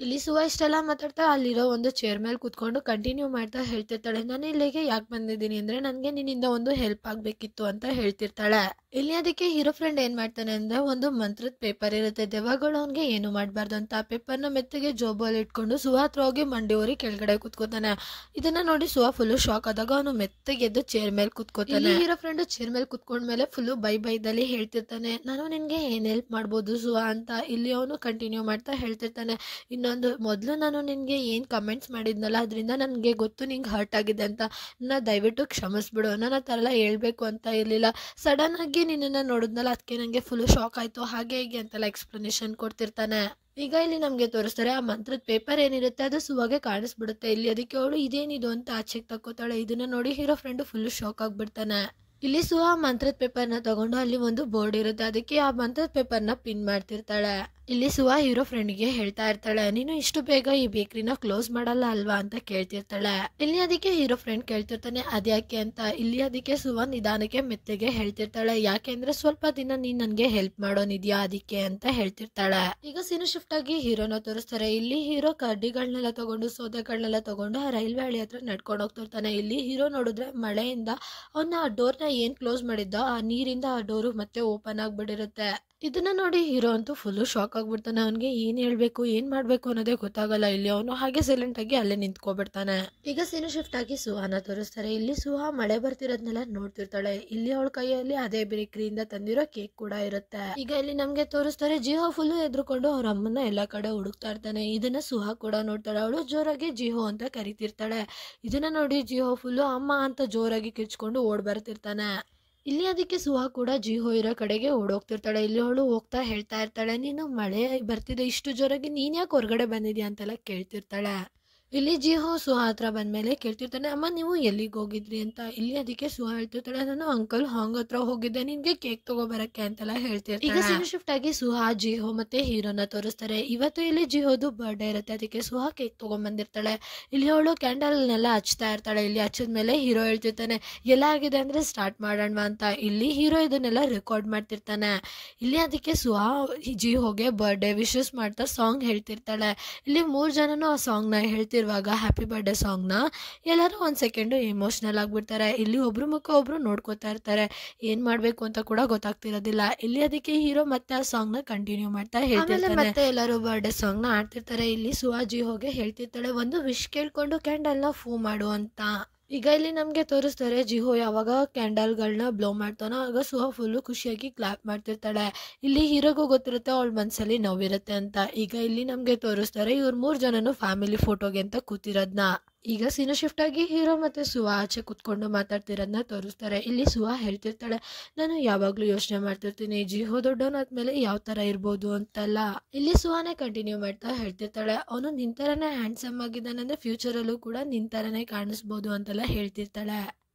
ಇಲ್ಲಿ ಸುಹಾ ಇಷ್ಟೆಲ್ಲ ಮಾತಾಡ್ತಾ ಅಲ್ಲಿರೋ ಒಂದು ಚೇರ್ ಮೇಲೆ ಕೂತ್ಕೊಂಡು ಕಂಟಿನ್ಯೂ ಮಾಡ್ತಾ ಹೇಳ್ತಿರ್ತಾಳೆ, ನಾನು ಇಲ್ಲಿಗೆ ಯಾಕೆ ಬಂದಿದ್ದೀನಿ ಅಂದ್ರೆ ನನಗೆ ನಿನ್ನಿಂದ ಒಂದು ಹೆಲ್ಪ್ ಆಗ್ಬೇಕಿತ್ತು ಅಂತ ಹೇಳ್ತಿರ್ತಾಳೆ. ಇಲ್ಲಿ ಅದಕ್ಕೆ ಹೀರೋ ಫ್ರೆಂಡ್ ಏನ್ ಮಾಡ್ತಾನೆ ಅಂದ್ರೆ, ಒಂದು ಮಂತ್ರದ ಪೇಪರ್ ಇರುತ್ತೆ, ದೆವ್ವಗಳು ಅವ್ನಿಗೆ ಏನು ಮಾಡಬಾರ್ದು ಅಂತ. ಆ ಪೇಪರ್ನ ಮೆತ್ತಗೆ ಜೋಬಲ್ಲಿ ಇಟ್ಕೊಂಡು ಸುಹಾ ಹತ್ರ ಹೋಗಿ ಮಂಡಿವರಿ ಕೆಳಗಡೆ ಕೂತ್ಕೋತಾನೆ. ಇದನ್ನ ನೋಡಿ ಸುಹಾ ಫುಲ್ಲು ಶಾಕ್ ಆದಾಗ ಅವನು ಮೆತ್ತಗೆ ಎದ್ದು ಚೇರ್ ಮೇಲೆ ಕೂತ್ಕೋತಾನೆ. ಹೀರೋ ಫ್ರೆಂಡ್ ಚೇರ್ ಮೇಲೆ ಕೂತ್ಕೊಂಡ್ಮೇಲೆ ಫುಲ್ಲು ಬೈದಲ್ಲಿ ಹೇಳ್ತಿರ್ತಾನೆ, ನಾನು ನಿನ್ಗೆ ಏನ್ ಹೆಲ್ಪ್ ಮಾಡ್ಬೋದು ಸುಹಾ ಅಂತ. ಇಲ್ಲಿ ಅವನು ಕಂಟಿನ್ಯೂ ಮಾಡ್ತಾ ಹೇಳ್ತಿರ್ತಾನೆ, ಇನ್ನೊಂದು ಮೊದಲು ನಾನು ನಿನಗೆ ಏನು ಕಮೆಂಟ್ಸ್ ಮಾಡಿದ್ನಲ್ಲ ಅದರಿಂದ ನನಗೆ ಗೊತ್ತು ನಿಂಗೆ ಹರ್ಟ್ ಆಗಿದೆ ಅಂತ, ನನ್ನ ದಯವಿಟ್ಟು ಕ್ಷಮಿಸ್ಬಿಡು, ನಾನು ಆ ಥರ ಎಲ್ಲ ಹೇಳ್ಬೇಕು ಅಂತ ಇರಲಿಲ್ಲ, ಸಡನ್ ಆಗಿ ನಿನ್ನನ್ನು ನೋಡಿದ್ನಲ್ಲ ಅದಕ್ಕೆ ನನಗೆ ಫುಲ್ಲು ಶಾಕ್ ಆಯಿತು, ಹಾಗೆ ಹೀಗೆ ಅಂತೆಲ್ಲ ಎಕ್ಸ್ಪ್ಲನೇಷನ್ ಕೊಡ್ತಿರ್ತಾನೆ. ಈಗ ಇಲ್ಲಿ ನಮಗೆ ತೋರಿಸ್ತಾರೆ, ಆ ಮಂತ್ರದ ಪೇಪರ್ ಏನಿರುತ್ತೆ ಅದು ಸುವಾಗೆ ಕಾಣಿಸ್ಬಿಡುತ್ತೆ. ಇಲ್ಲಿ ಅದಕ್ಕೆ ಅವಳು ಇದೇನಿದು ಅಂತ ಆಚೆಗೆ ತಕ್ಕೋತಾಳೆ. ಇದನ್ನ ನೋಡಿ ಹೀರೋ ಫ್ರೆಂಡು ಫುಲ್ಲು ಶಾಕ್ ಆಗಿಬಿಡ್ತಾನೆ. ಇಲ್ಲಿ ಸುಹಾ ಮಂತ್ರದ ಪೇಪರ್ನ ತಗೊಂಡು ಅಲ್ಲಿ ಒಂದು ಬೋರ್ಡ್ ಇರುತ್ತೆ, ಅದಕ್ಕೆ ಆ ಮಂತ್ರದ ಪೇಪರ್ನ ಪಿನ್ ಮಾಡ್ತಿರ್ತಾಳೆ. ಇಲ್ಲಿ ಸುಹಾ ಹೀರೋ ಫ್ರೆಂಡ್ಗೆ ಹೇಳ್ತಾ ಇರ್ತಾಳೆ, ನೀನು ಇಷ್ಟು ಬೇಗ ಈ ಬೇಕ್ರಿನ ಕ್ಲೋಸ್ ಮಾಡಲ್ಲ ಅಲ್ವಾ ಅಂತ ಕೇಳ್ತಿರ್ತಾಳೆ. ಇಲ್ಲಿ ಅದಕ್ಕೆ ಹೀರೋ ಫ್ರೆಂಡ್ ಕೇಳ್ತಿರ್ತಾನೆ, ಅದ್ಯಾಕೆ ಅಂತ. ಇಲ್ಲಿ ಅದಕ್ಕೆ ಸುಹಾ ನಿಧಾನಕ್ಕೆ ಮೆತ್ತಗೆ ಹೇಳ್ತಿರ್ತಾಳೆ, ಯಾಕೆಂದ್ರೆ ಸ್ವಲ್ಪ ದಿನ ನೀನ್ ನನ್ಗೆ ಹೆಲ್ಪ್ ಮಾಡೋನಿದ್ಯಾ ಅದಕ್ಕೆ ಅಂತ ಹೇಳ್ತಿರ್ತಾಳೆ. ಈಗ ಸೀನು ಶಿಫ್ಟ್ ಆಗಿ ಹೀರೋನ ತೋರಿಸ್ತಾರೆ. ಇಲ್ಲಿ ಹೀರೋ ಕಡ್ಡಿಗಳನ್ನೆಲ್ಲ ತಗೊಂಡು ಸೌದೆಗಳನ್ನೆಲ್ಲ ತಗೊಂಡು ಆ ರೈಲ್ವೆ ಹಳಿ ಹತ್ರ ನಡ್ಕೊಂಡು ಹೋಗ್ತಿರ್ತಾನೆ. ಇಲ್ಲಿ ಹೀರೋ ನೋಡಿದ್ರೆ ಮಳೆಯಿಂದ ಅವನ್ನ ಆ ಡೋರ್ನ ಏನ್ ಕ್ಲೋಸ್ ಮಾಡಿದ್ದ ಆ ನೀರಿಂದ ಆ ಡೋರು ಮತ್ತೆ ಓಪನ್ ಆಗ್ಬಿಟ್ಟಿರುತ್ತೆ. ಇದನ್ನ ನೋಡಿ ಹೀರೋ ಅಂತೂ ಫುಲ್ಲು ಶಾಕ್ ಆಗ್ಬಿಡ್ತಾನೆ. ಅವನಿಗೆ ಏನ್ ಹೇಳ್ಬೇಕು ಏನ್ ಮಾಡ್ಬೇಕು ಅನ್ನೋದೇ ಗೊತ್ತಾಗಲ್ಲ. ಇಲ್ಲಿ ಅವನು ಹಾಗೆ ಸೈಲೆಂಟ್ ಆಗಿ ಅಲ್ಲೇ ನಿಂತ್ಕೊಬಿಡ್ತಾನೆ. ಈಗ ಸೀನು ಶಿಫ್ಟ್ ಆಗಿ ಸುಹಾನ ತೋರಿಸ್ತಾರೆ. ಇಲ್ಲಿ ಸುಹಾ ಮಳೆ ಬರ್ತಿರೋದ್ನೆಲ್ಲ ನೋಡ್ತಿರ್ತಾಳೆ. ಇಲ್ಲಿ ಅವಳ ಕೈಯಲ್ಲಿ ಅದೇ ಬೇಕರಿಯಿಂದ ತಂದಿರೋ ಕೇಕ್ ಕೂಡ ಇರುತ್ತೆ. ಈಗ ಇಲ್ಲಿ ನಮ್ಗೆ ತೋರಿಸ್ತಾರೆ, ಜಿಹೋ ಫುಲ್ಲು ಎದ್ರುಕೊಂಡು ಅವ್ರ ಅಮ್ಮನ ಎಲ್ಲಾ ಕಡೆ ಹುಡುಕ್ತಾ ಇರ್ತಾನೆ. ಇದನ್ನ ಸುಹಾ ಕೂಡ ನೋಡ್ತಾಳೆ. ಅವಳು ಜೋರಾಗಿ ಜಿಹೋ ಅಂತ ಕರಿತಿರ್ತಾಳೆ. ಇದನ್ನ ನೋಡಿ ಜಿಹೋ ಫುಲ್ಲು ಅಮ್ಮ ಅಂತ ಜೋರಾಗಿ ಕಿರ್ಚ್ಕೊಂಡು ಓಡ್ ಬರ್ತಿರ್ತಾನೆ. ಇಲ್ಲಿ ಅದಕ್ಕೆ ಸುಹಾ ಕೂಡ ಜಿಹೋ ಇರೋ ಕಡೆಗೆ ಓಡೋಗ್ತಿರ್ತಾಳೆ. ಇಲ್ಲಿ ಅವಳು ಹೋಗ್ತಾ ಹೇಳ್ತಾ ಇರ್ತಾಳೆ, ನೀನು ಮಳೆ ಬರ್ತಿದೆ ಇಷ್ಟು ಜೋರಾಗಿ ನೀನ್ ಯಾಕೆ ಹೊರಗಡೆ ಬಂದಿದ್ಯಾ ಅಂತೆಲ್ಲ ಕೇಳ್ತಿರ್ತಾಳೆ. ಇಲ್ಲಿ ಜಿಹೋ ಸುಹಾ ಹತ್ರ ಬಂದ್ಮೇಲೆ ಕೇಳ್ತಿರ್ತಾನೆ, ಅಮ್ಮ ನೀವು ಎಲ್ಲಿಗೆ ಹೋಗಿದ್ರಿ ಅಂತ. ಇಲ್ಲಿ ಅದಕ್ಕೆ ಸುಹಾ ಹೇಳ್ತಿರ್ತಾಳೆ, ನಾನು ಅಂಕಲ್ ಹಾಂಗ್ ಹತ್ರ ಹೋಗಿದ್ದೆ ನಿನ್ಗೆ ಕೇಕ್ ತಗೋಬರಕ್ಕೆ ಅಂತೆಲ್ಲ ಹೇಳ್ತಿರ್ತಾಳೆ. ಈಗ ಸೀನ್ ಶಿಫ್ಟ್ ಆಗಿ ಸುಹಾ ಜಿಹೋ ಮತ್ತೆ ಹೀರೋನ ತೋರಿಸ್ತಾರೆ. ಇವತ್ತು ಇಲ್ಲಿ ಜಿಹೋದು ಬರ್ಡೇ ಇರುತ್ತೆ, ಅದಕ್ಕೆ ಸುಹಾ ಕೇಕ್ ತಗೊಂಡ್ಬಂದಿರ್ತಾಳೆ. ಇಲ್ಲಿ ಅವಳು ಕ್ಯಾಂಡಲ್ನೆಲ್ಲ ಹಚ್ತಾ ಇರ್ತಾಳೆ. ಇಲ್ಲಿ ಹಚ್ಚಿದ್ಮೇಲೆ ಹೀರೋ ಹೇಳ್ತಿರ್ತಾನೆ, ಎಲ್ಲ ಆಗಿದೆ ಅಂದ್ರೆ ಸ್ಟಾರ್ಟ್ ಮಾಡೋಣ ಅಂತ. ಇಲ್ಲಿ ಹೀರೋ ಇದನ್ನೆಲ್ಲ ರೆಕಾರ್ಡ್ ಮಾಡ್ತಿರ್ತಾನೆ. ಇಲ್ಲಿ ಅದಕ್ಕೆ ಸುಹಾ ಜಿಹೋಗೆ ಬರ್ಡೇ ವಿಶಸ್ ಮಾಡ್ತಾ ಸಾಂಗ್ ಹೇಳ್ತಿರ್ತಾಳೆ. ಇಲ್ಲಿ 3 ಜನನು ಆ ಸಾಂಗ್ ನ ಹೇಳ್ತಿರ್ತಾರೆ. ಮಾಡ್ತಿರುವಾಗ ಹ್ಯಾಪಿ ಬರ್ಡೇ ಸಾಂಗ್ನ ಎಲ್ಲರೂ ಒಂದು ಸೆಕೆಂಡು ಎಮೋಷ್ನಲ್ ಆಗಿಬಿಡ್ತಾರೆ. ಇಲ್ಲಿ ಒಬ್ರು ಮುಖ ಒಬ್ರು ನೋಡ್ಕೋತಾ ಇರ್ತಾರೆ, ಏನು ಮಾಡಬೇಕು ಅಂತ ಕೂಡ ಗೊತ್ತಾಗ್ತಿರೋದಿಲ್ಲ. ಇಲ್ಲಿ ಅದಕ್ಕೆ ಹೀರೋ ಮತ್ತೆ ಆ ಸಾಂಗ್ನ ಕಂಟಿನ್ಯೂ ಮಾಡ್ತಾ ಹೇಳ್ತಿರ್ತಾನೆ. ಮತ್ತೆ ಎಲ್ಲರೂ ಬರ್ಡೇ ಸಾಂಗ್ನ ಆಡ್ತಿರ್ತಾರೆ. ಇಲ್ಲಿ ಸುಹಾ ಜಿಹೋಗೆ ಹೇಳ್ತಿರ್ತಾಳೆ, ಒಂದು ವಿಶ್ ಕೇಳ್ಕೊಂಡು ಕ್ಯಾಂಡಲ್ನ ಫೂ ಮಾಡು ಅಂತ. ಈಗ ಇಲ್ಲಿ ನಮಗೆ ತೋರಿಸ್ತಾರೆ ಜಿಹೋ ಯಾವಾಗ ಕ್ಯಾಂಡಲ್ಗಳನ್ನ ಬ್ಲೋ ಮಾಡ್ತಾನೋ ಆಗ ಸುಹಾ ಫುಲ್ಲು ಖುಷಿಯಾಗಿ ಕ್ಲಾಪ್ ಮಾಡ್ತಿರ್ತಾಳೆ. ಇಲ್ಲಿ ಹೀರೋಗೂ ಗೊತ್ತಿರುತ್ತೆ ಅವಳ ಮನಸ್ಸಲ್ಲಿ ನೋವಿರುತ್ತೆ ಅಂತ. ಈಗ ಇಲ್ಲಿ ನಮಗೆ ತೋರಿಸ್ತಾರೆ ಇವ್ರು 3 ಜನನು ಫ್ಯಾಮಿಲಿ ಫೋಟೋಗೆ ಅಂತ ಕೂತಿರೋದನ್ನ. ಈಗ ಸೀನು ಶಿಫ್ಟ್ ಆಗಿ ಹೀರೋ ಮತ್ತೆ ಸುಹಾ ಆಚೆ ಕುತ್ಕೊಂಡು ಮಾತಾಡ್ತಿರೋದನ್ನ ತೋರಿಸ್ತಾರೆ. ಇಲ್ಲಿ ಸುಹಾ ಹೇಳ್ತಿರ್ತಾಳೆ, ನಾನು ಯಾವಾಗಲೂ ಯೋಚನೆ ಮಾಡ್ತಿರ್ತೀನಿ ಜಿಹೋ ದೊಡ್ಡವನಾದ್ಮೇಲೆ ಯಾವ ಥರ ಇರ್ಬೋದು ಅಂತಲ್ಲ. ಇಲ್ಲಿ ಸುಹಾನೇ ಕಂಟಿನ್ಯೂ ಮಾಡ್ತಾ ಹೇಳ್ತಿರ್ತಾಳೆ, ಅವನು ನಿನ್ ಥರನೇ ಹ್ಯಾಂಡ್ಸಮ್ ಆಗಿದ್ದಾನೆ ಅಂದರೆ ಫ್ಯೂಚರಲ್ಲೂ ಕೂಡ ನಿನ್ ಥರನೇ ಕಾಣಿಸ್ಬೋದು ಅಂತೆಲ್ಲ ಹೇಳ್ತಿರ್ತಾಳೆ.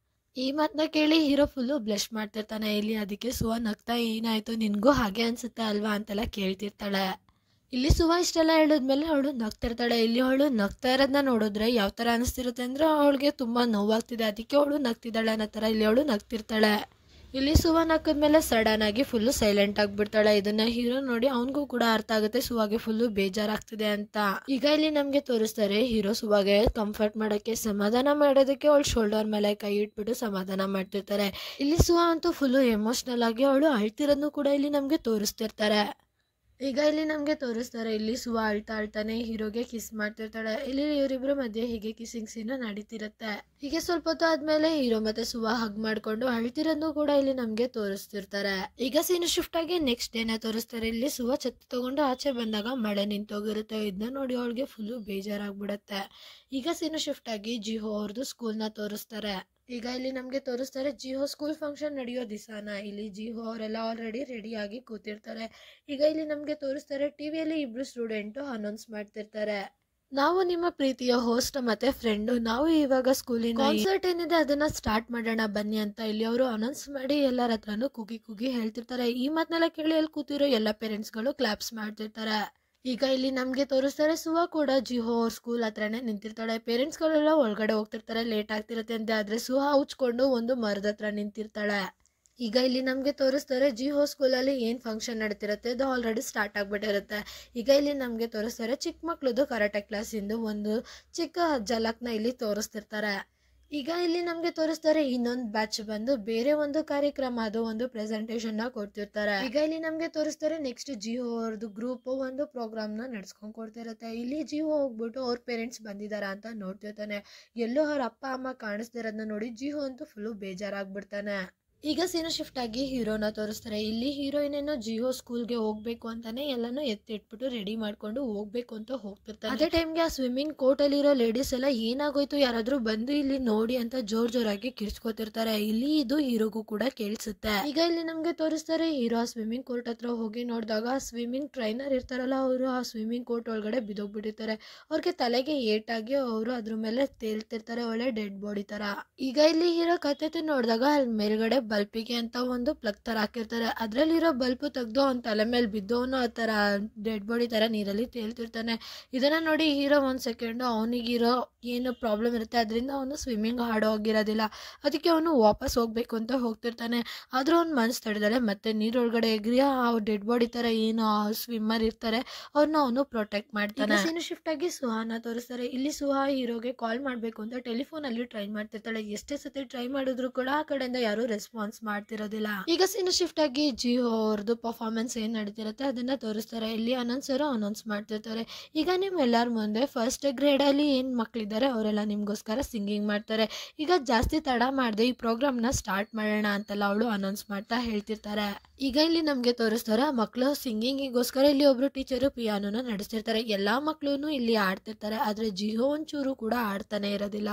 ಈ ಮಾತನ್ನ ಕೇಳಿ ಹೀರೋ ಫುಲ್ಲು ಬ್ಲಶ್ ಮಾಡ್ತಿರ್ತಾನೆ. ಇಲ್ಲಿ ಅದಕ್ಕೆ ಸುಹಾ ನಗ್ತಾ, ಏನಾಯ್ತು ನಿನಗೂ ಹಾಗೆ ಅನ್ಸುತ್ತೆ ಅಲ್ವಾ ಅಂತೆಲ್ಲ ಕೇಳ್ತಿರ್ತಾಳೆ. ಇಲ್ಲಿ ಸುಹಾ ಇಷ್ಟೆಲ್ಲ ಹೇಳಿದ್ಮೇಲೆ ಅವಳು ನಗ್ತಿರ್ತಾಳೆ. ಇಲ್ಲಿ ಅವಳು ನಗ್ತಾ ಇರೋದನ್ನ ನೋಡಿದ್ರೆ ಯಾವ ಥರ ಅನಿಸ್ತಿರುತ್ತೆ ಅಂದರೆ ಅವಳಿಗೆ ತುಂಬ ನೋವಾಗ್ತಿದೆ, ಅದಕ್ಕೆ ಅವಳು ನಗ್ತಿದ್ದಾಳೆ ಅನ್ನೋ ಥರ ಇಲ್ಲಿ ಅವಳು ನಗ್ತಿರ್ತಾಳೆ. ಇಲ್ಲಿ ಸುಹಾ ನಕ್ಕದ್ಮೇಲೆ ಸಡನ್ ಆಗಿ ಫುಲ್ಲು ಸೈಲೆಂಟ್ ಆಗಿಬಿಡ್ತಾಳೆ. ಇದನ್ನ ಹೀರೋ ನೋಡಿ ಅವನಿಗೂ ಕೂಡ ಅರ್ಥ ಆಗುತ್ತೆ ಸುಹಾಗೆ ಫುಲ್ಲು ಬೇಜಾರಾಗ್ತಿದೆ ಅಂತ. ಈಗ ಇಲ್ಲಿ ನಮಗೆ ತೋರಿಸ್ತಾರೆ ಹೀರೋ ಸುಹಾಗೆ ಕಂಫರ್ಟ್ ಮಾಡೋಕ್ಕೆ, ಸಮಾಧಾನ ಮಾಡೋದಕ್ಕೆ ಅವಳು ಶೋಲ್ಡರ್ ಮೇಲೆ ಕೈ ಇಟ್ಬಿಟ್ಟು ಸಮಾಧಾನ ಮಾಡ್ತಿರ್ತಾರೆ. ಇಲ್ಲಿ ಸುಹಾ ಅಂತೂ ಫುಲ್ಲು ಎಮೋಷ್ನಲ್ ಆಗಿ ಅವಳು ಅಳ್ತಿರೋದನ್ನು ಕೂಡ ಇಲ್ಲಿ ನಮಗೆ ತೋರಿಸ್ತಿರ್ತಾರೆ. ಈಗ ಇಲ್ಲಿ ನಮಗೆ ತೋರಿಸ್ತಾರೆ ಇಲ್ಲಿ ಸುಹಾ ಅಳ್ತಾನೆ ಹೀರೋಗೆ ಕಿಸ್ ಮಾಡ್ತಿರ್ತಾಳೆ. ಇಲ್ಲಿ ಇವರಿಬ್ಬರ ಮಧ್ಯೆ ಹೀಗೆ ಕಿಸ್ಸಿಂಗ್ ಸೀನ್ ನಡೀತಿರುತ್ತೆ. ಹೀಗೆ ಸ್ವಲ್ಪ ಹೊತ್ತು ಆದ್ಮೇಲೆ ಹೀರೋ ಮತ್ತೆ ಸುಹಾ ಹಗ್ ಮಾಡ್ಕೊಂಡು ಅಳ್ತಿರೋದನ್ನು ಕೂಡ ಇಲ್ಲಿ ನಮಗೆ ತೋರಿಸ್ತಿರ್ತಾರೆ. ಈಗ ಸೀನ್ ಶಿಫ್ಟ್ ಆಗಿ ನೆಕ್ಸ್ಟ್ ಡೇನ ತೋರಿಸ್ತಾರೆ. ಇಲ್ಲಿ ಸುಹಾ ಛತ್ರಿ ತಗೊಂಡು ಆಚೆ ಬಂದಾಗ ಮಳೆ ನಿಂತೋಗಿರುತ್ತೆ. ಇದನ್ನ ನೋಡಿ ಅವಳಿಗೆ ಫುಲ್ಲು ಬೇಜಾರಾಗ್ಬಿಡತ್ತೆ. ಈಗ ಸೀನ್ ಶಿಫ್ಟ್ ಆಗಿ ಜಿಹೋ ಅವ್ರದ್ದು ಸ್ಕೂಲ್ನ ತೋರಿಸ್ತಾರೆ. ಈಗ ಇಲ್ಲಿ ನಮಗೆ ತೋರಿಸ್ತಾರೆ ಜಿಹೋ ಸ್ಕೂಲ್ ಫಂಕ್ಷನ್ ನಡೆಯೋ ದಿವಸನ. ಇಲ್ಲಿ ಜಿಹೋ ಅವರೆಲ್ಲ ಆಲ್ರೆಡಿ ರೆಡಿಯಾಗಿ ಕೂತಿರ್ತಾರೆ. ಈಗ ಇಲ್ಲಿ ನಮಗೆ ತೋರಿಸ್ತಾರೆ ಟಿವಿಯಲ್ಲಿ ಇಬ್ರು ಸ್ಟೂಡೆಂಟು ಅನೌನ್ಸ್ ಮಾಡ್ತಿರ್ತಾರೆ, ನಾವು ನಿಮ್ಮ ಪ್ರೀತಿಯ ಹೋಸ್ಟ್ ಮತ್ತೆ ಫ್ರೆಂಡು, ನಾವು ಇವಾಗ ಸ್ಕೂಲಿನ ಕಾನ್ಸರ್ಟ್ ಏನಿದೆ ಅದನ್ನ ಸ್ಟಾರ್ಟ್ ಮಾಡೋಣ ಬನ್ನಿ ಅಂತ ಇಲ್ಲಿ ಅವರು ಅನೌನ್ಸ್ ಮಾಡಿ ಎಲ್ಲರ ಹತ್ರನೂ ಕುಗಿ ಹೇಳ್ತಿರ್ತಾರೆ. ಈ ಮಾತನ್ನೆಲ್ಲ ಕೇಳಿ ಅಲ್ಲಿ ಕೂತಿರೋ ಎಲ್ಲ ಪೇರೆಂಟ್ಸ್ಗಳು ಕ್ಲಾಪ್ಸ್ ಮಾಡ್ತಿರ್ತಾರೆ. ಈಗ ಇಲ್ಲಿ ನಮಗೆ ತೋರಿಸ್ತಾರೆ ಸುಹಾ ಕೂಡ ಜಿಹೋ ಅವ್ರ ಸ್ಕೂಲ್ ಹತ್ರನೇ ನಿಂತಿರ್ತಾಳೆ. ಪೇರೆಂಟ್ಸ್ಗಳೆಲ್ಲ ಒಳಗಡೆ ಹೋಗ್ತಿರ್ತಾರೆ, ಲೇಟ್ ಆಗ್ತಿರುತ್ತೆ ಅಂತ. ಆದರೆ ಸುಹಾ ಉಚ್ಕೊಂಡು ಒಂದು ಮರದ ಹತ್ರ ನಿಂತಿರ್ತಾಳೆ. ಈಗ ಇಲ್ಲಿ ನಮಗೆ ತೋರಿಸ್ತಾರೆ ಜಿಹೋ ಸ್ಕೂಲಲ್ಲಿ ಏನು ಫಂಕ್ಷನ್ ನಡೀತಿರುತ್ತೆ ಅದು ಆಲ್ರೆಡಿ ಸ್ಟಾರ್ಟ್ ಆಗಿಬಿಟ್ಟಿರುತ್ತೆ. ಈಗ ಇಲ್ಲಿ ನಮಗೆ ತೋರಿಸ್ತಾರೆ ಚಿಕ್ಕ ಮಕ್ಳದ್ದು ಕರಾಟೆ ಕ್ಲಾಸಿಂದು ಒಂದು ಚಿಕ್ಕ ಝಲಕ್ನ ಇಲ್ಲಿ ತೋರಿಸ್ತಿರ್ತಾರೆ. ಈಗ ಇಲ್ಲಿ ನಮಗೆ ತೋರಿಸ್ತಾರೆ ಇನ್ನೊಂದು ಬ್ಯಾಚ್ ಬಂದು ಬೇರೆ ಒಂದು ಕಾರ್ಯಕ್ರಮ ಅದು ಒಂದು ಪ್ರೆಸೆಂಟೇಷನ್ನ ಕೊಡ್ತಿರ್ತಾರೆ. ಈಗ ಇಲ್ಲಿ ನಮಗೆ ತೋರಿಸ್ತಾರೆ ನೆಕ್ಸ್ಟ್ ಜಿಹೋ ಅವ್ರದ್ದು ಗ್ರೂಪ್ ಒಂದು ಪ್ರೋಗ್ರಾಮ್ನ ನಡ್ಸ್ಕೊಂಡು ಕೊಡ್ತಿರುತ್ತೆ. ಇಲ್ಲಿ ಜಿಹೋ ಹೋಗ್ಬಿಟ್ಟು ಅವ್ರ ಪೇರೆಂಟ್ಸ್ ಬಂದಿದ್ದಾರ ಅಂತ ನೋಡ್ತಿರ್ತಾನೆ. ಎಲ್ಲೋ ಅವ್ರ ಅಪ್ಪ ಅಮ್ಮ ಕಾಣಿಸ್ತಿರೋದನ್ನ ನೋಡಿ ಜಿಹೋ ಅಂತೂ ಫುಲ್ಲು ಬೇಜಾರಾಗ್ಬಿಡ್ತಾನೆ. ಈಗ ಸೀನು ಶಿಫ್ಟ್ ಆಗಿ ಹೀರೋನ ತೋರಿಸ್ತಾರೆ. ಇಲ್ಲಿ ಹೀರೋಯಿನ್ ಏನೋ ಜಿಹೋ ಸ್ಕೂಲ್ಗೆ ಹೋಗ್ಬೇಕು ಅಂತಾನೆ ಎಲ್ಲಾನು ಎತ್ತಿಟ್ಬಿಟ್ಟು ರೆಡಿ ಮಾಡ್ಕೊಂಡು ಹೋಗ್ಬೇಕು ಅಂತ ಹೋಗ್ತಿರ್ತಾರೆ. ಅದೇ ಟೈಮ್ಗೆ ಆ ಸ್ವಿಮ್ಮಿಂಗ್ ಕೋರ್ಟ್ ಅಲ್ಲಿರೋ ಲೇಡೀಸ್ ಎಲ್ಲ ಏನಾಗೋಯ್ತು ಯಾರಾದ್ರೂ ಬಂದು ಇಲ್ಲಿ ನೋಡಿ ಅಂತ ಜೋರಾಗಿ ಕಿರ್ಚ್ಕೋತಿರ್ತಾರೆ. ಇಲ್ಲಿ ಇದು ಹೀರೋಗೂ ಕೂಡ ಕೇಳಿಸುತ್ತೆ. ಈಗ ಇಲ್ಲಿ ನಮ್ಗೆ ತೋರಿಸ್ತಾರೆ ಹೀರೋ ಆ ಸ್ವಿಮ್ಮಿಂಗ್ ಕೋರ್ಟ್ ಹತ್ರ ಹೋಗಿ ನೋಡಿದಾಗ ಆ ಸ್ವಿಮ್ಮಿಂಗ್ ಟ್ರೈನರ್ ಇರ್ತಾರಲ್ಲ ಅವರು ಆ ಸ್ವಿಮ್ಮಿಂಗ್ ಕೋರ್ಟ್ ಒಳಗಡೆ ಬಿದ್ದೋಗ್ಬಿಟ್ಟಿರ್ತಾರೆ. ಅವ್ರಿಗೆ ತಲೆಗೆ ಏಟಾಗಿ ಅವರು ಅದ್ರ ಮೇಲೆ ತೇಲ್ತಿರ್ತಾರೆ, ಒಳ್ಳೆ ಡೆಡ್ ಬಾಡಿ ತರ. ಈಗ ಇಲ್ಲಿ ಹೀರೋ ಕತ್ತೆ ನೋಡಿದಾಗ ಅಲ್ಲಿ ಮೇಲ್ಗಡೆ ಬಲ್ಪಿಗೆ ಅಂತ ಒಂದು ಪ್ಲಗ್ ತರ ಹಾಕಿರ್ತಾರೆ. ಅದ್ರಲ್ಲಿರೋ ಬಲ್ಪ್ ತೆಗ್ದು ಅವನ ತಲೆ ಮೇಲೆ ಬಿದ್ದು ಅವನು ಆ ತರ ಡೆಡ್ ಬಾಡಿ ತರ ನೀರಲ್ಲಿ ತೇಲ್ತಿರ್ತಾನೆ. ಇದನ್ನ ನೋಡಿ ಹೀರೋ ಒಂದ್ ಸೆಕೆಂಡ್ ಅವನಿಗಿರೋ ಏನು ಪ್ರಾಬ್ಲಮ್ ಇರುತ್ತೆ ಅದರಿಂದ ಅವನು ಸ್ವಿಮ್ಮಿಂಗ್ ಹೋಗಿರೋದಿಲ್ಲ, ಅದಕ್ಕೆ ಅವನು ವಾಪಸ್ ಹೋಗ್ಬೇಕು ಅಂತ ಹೋಗ್ತಿರ್ತಾನೆ. ಆದ್ರೂ ಅವ್ನ ಮನ್ಸು ತಡೆದಾರೆ ಮತ್ತೆ ನೀರೊಳಗಡೆ ಎಗ್ರಿ ಆ ಡೆಡ್ ಬಾಡಿ ತರ ಏನು ಸ್ವಿಮ್ಮರ್ ಇರ್ತಾರೆ ಅವ್ರನ್ನ ಅವನು ಪ್ರೊಟೆಕ್ಟ್ ಮಾಡ್ತಾನೆ. ಸೀನು ಶಿಫ್ಟ್ ಆಗಿ ಸುಹಾನ ತೋರಿಸ್ತಾರೆ. ಇಲ್ಲಿ ಸುಹಾ ಹೀರೋಗೆ ಕಾಲ್ ಮಾಡ್ಬೇಕು ಅಂತ ಟೆಲಿಫೋನ್ ಅಲ್ಲಿ ಟ್ರೈ ಮಾಡ್ತಿರ್ತಾಳೆ. ಎಷ್ಟೇ ಸತಿ ಟ್ರೈ ಮಾಡಿದ್ರು ಕೂಡ ಆ ಕಡೆಯಿಂದ ಯಾರು ರೆಸ್ಪಾನ್ಸ್ ಮಾಡ್ತಿರೋದಿಲ್ಲ. ಈಗ ಸೀನು ಶಿಫ್ಟ್ ಆಗಿ ಜಿಹೋ ಅವ್ರದ್ದು ಪರ್ಫಾರ್ಮೆನ್ಸ್ ಏನ್ ನಡೀತಿರುತ್ತೆ ಅದನ್ನ ತೋರಿಸ್ತಾರೆ. ಇಲ್ಲಿ ಅನೌನ್ಸರ್ ಅನೌನ್ಸ್ ಮಾಡ್ತಿರ್ತಾರೆ, ಈಗ ನಿಮ್ ಎಲ್ಲಾರ ಮುಂದೆ ಫಸ್ಟ್ ಗ್ರೇಡ್ ಅಲ್ಲಿ ಏನ್ ಮಕ್ಳಿದ್ದಾರೆ ಅವರೆಲ್ಲ ನಿಮ್ಗೋಸ್ಕರ ಸಿಂಗಿಂಗ್ ಮಾಡ್ತಾರೆ. ಈಗ ಜಾಸ್ತಿ ತಡ ಮಾಡದೆ ಈ ಪ್ರೋಗ್ರಾಮ್ ನ ಸ್ಟಾರ್ಟ್ ಮಾಡೋಣ ಅಂತೆಲ್ಲ ಅವಳು ಅನೌನ್ಸ್ ಮಾಡ್ತಾ ಹೇಳ್ತಿರ್ತಾರೆ. ಈಗ ಇಲ್ಲಿ ನಮ್ಗೆ ತೋರಿಸ್ತಾರೆ ಮಕ್ಕಳು ಸಿಂಗಿಂಗಿಗೋಸ್ಕರ ಇಲ್ಲಿ ಒಬ್ರು ಟೀಚರು ಪಿಯಾನೋನ ನಡೆಸ್ತಿರ್ತಾರೆ. ಎಲ್ಲಾ ಮಕ್ಳು ಇಲ್ಲಿ ಆಡ್ತಿರ್ತಾರೆ, ಆದ್ರೆ ಜಿಹೋ ಒಂಚೂರು ಕೂಡ ಆಡ್ತಾನೆ ಇರೋದಿಲ್ಲ.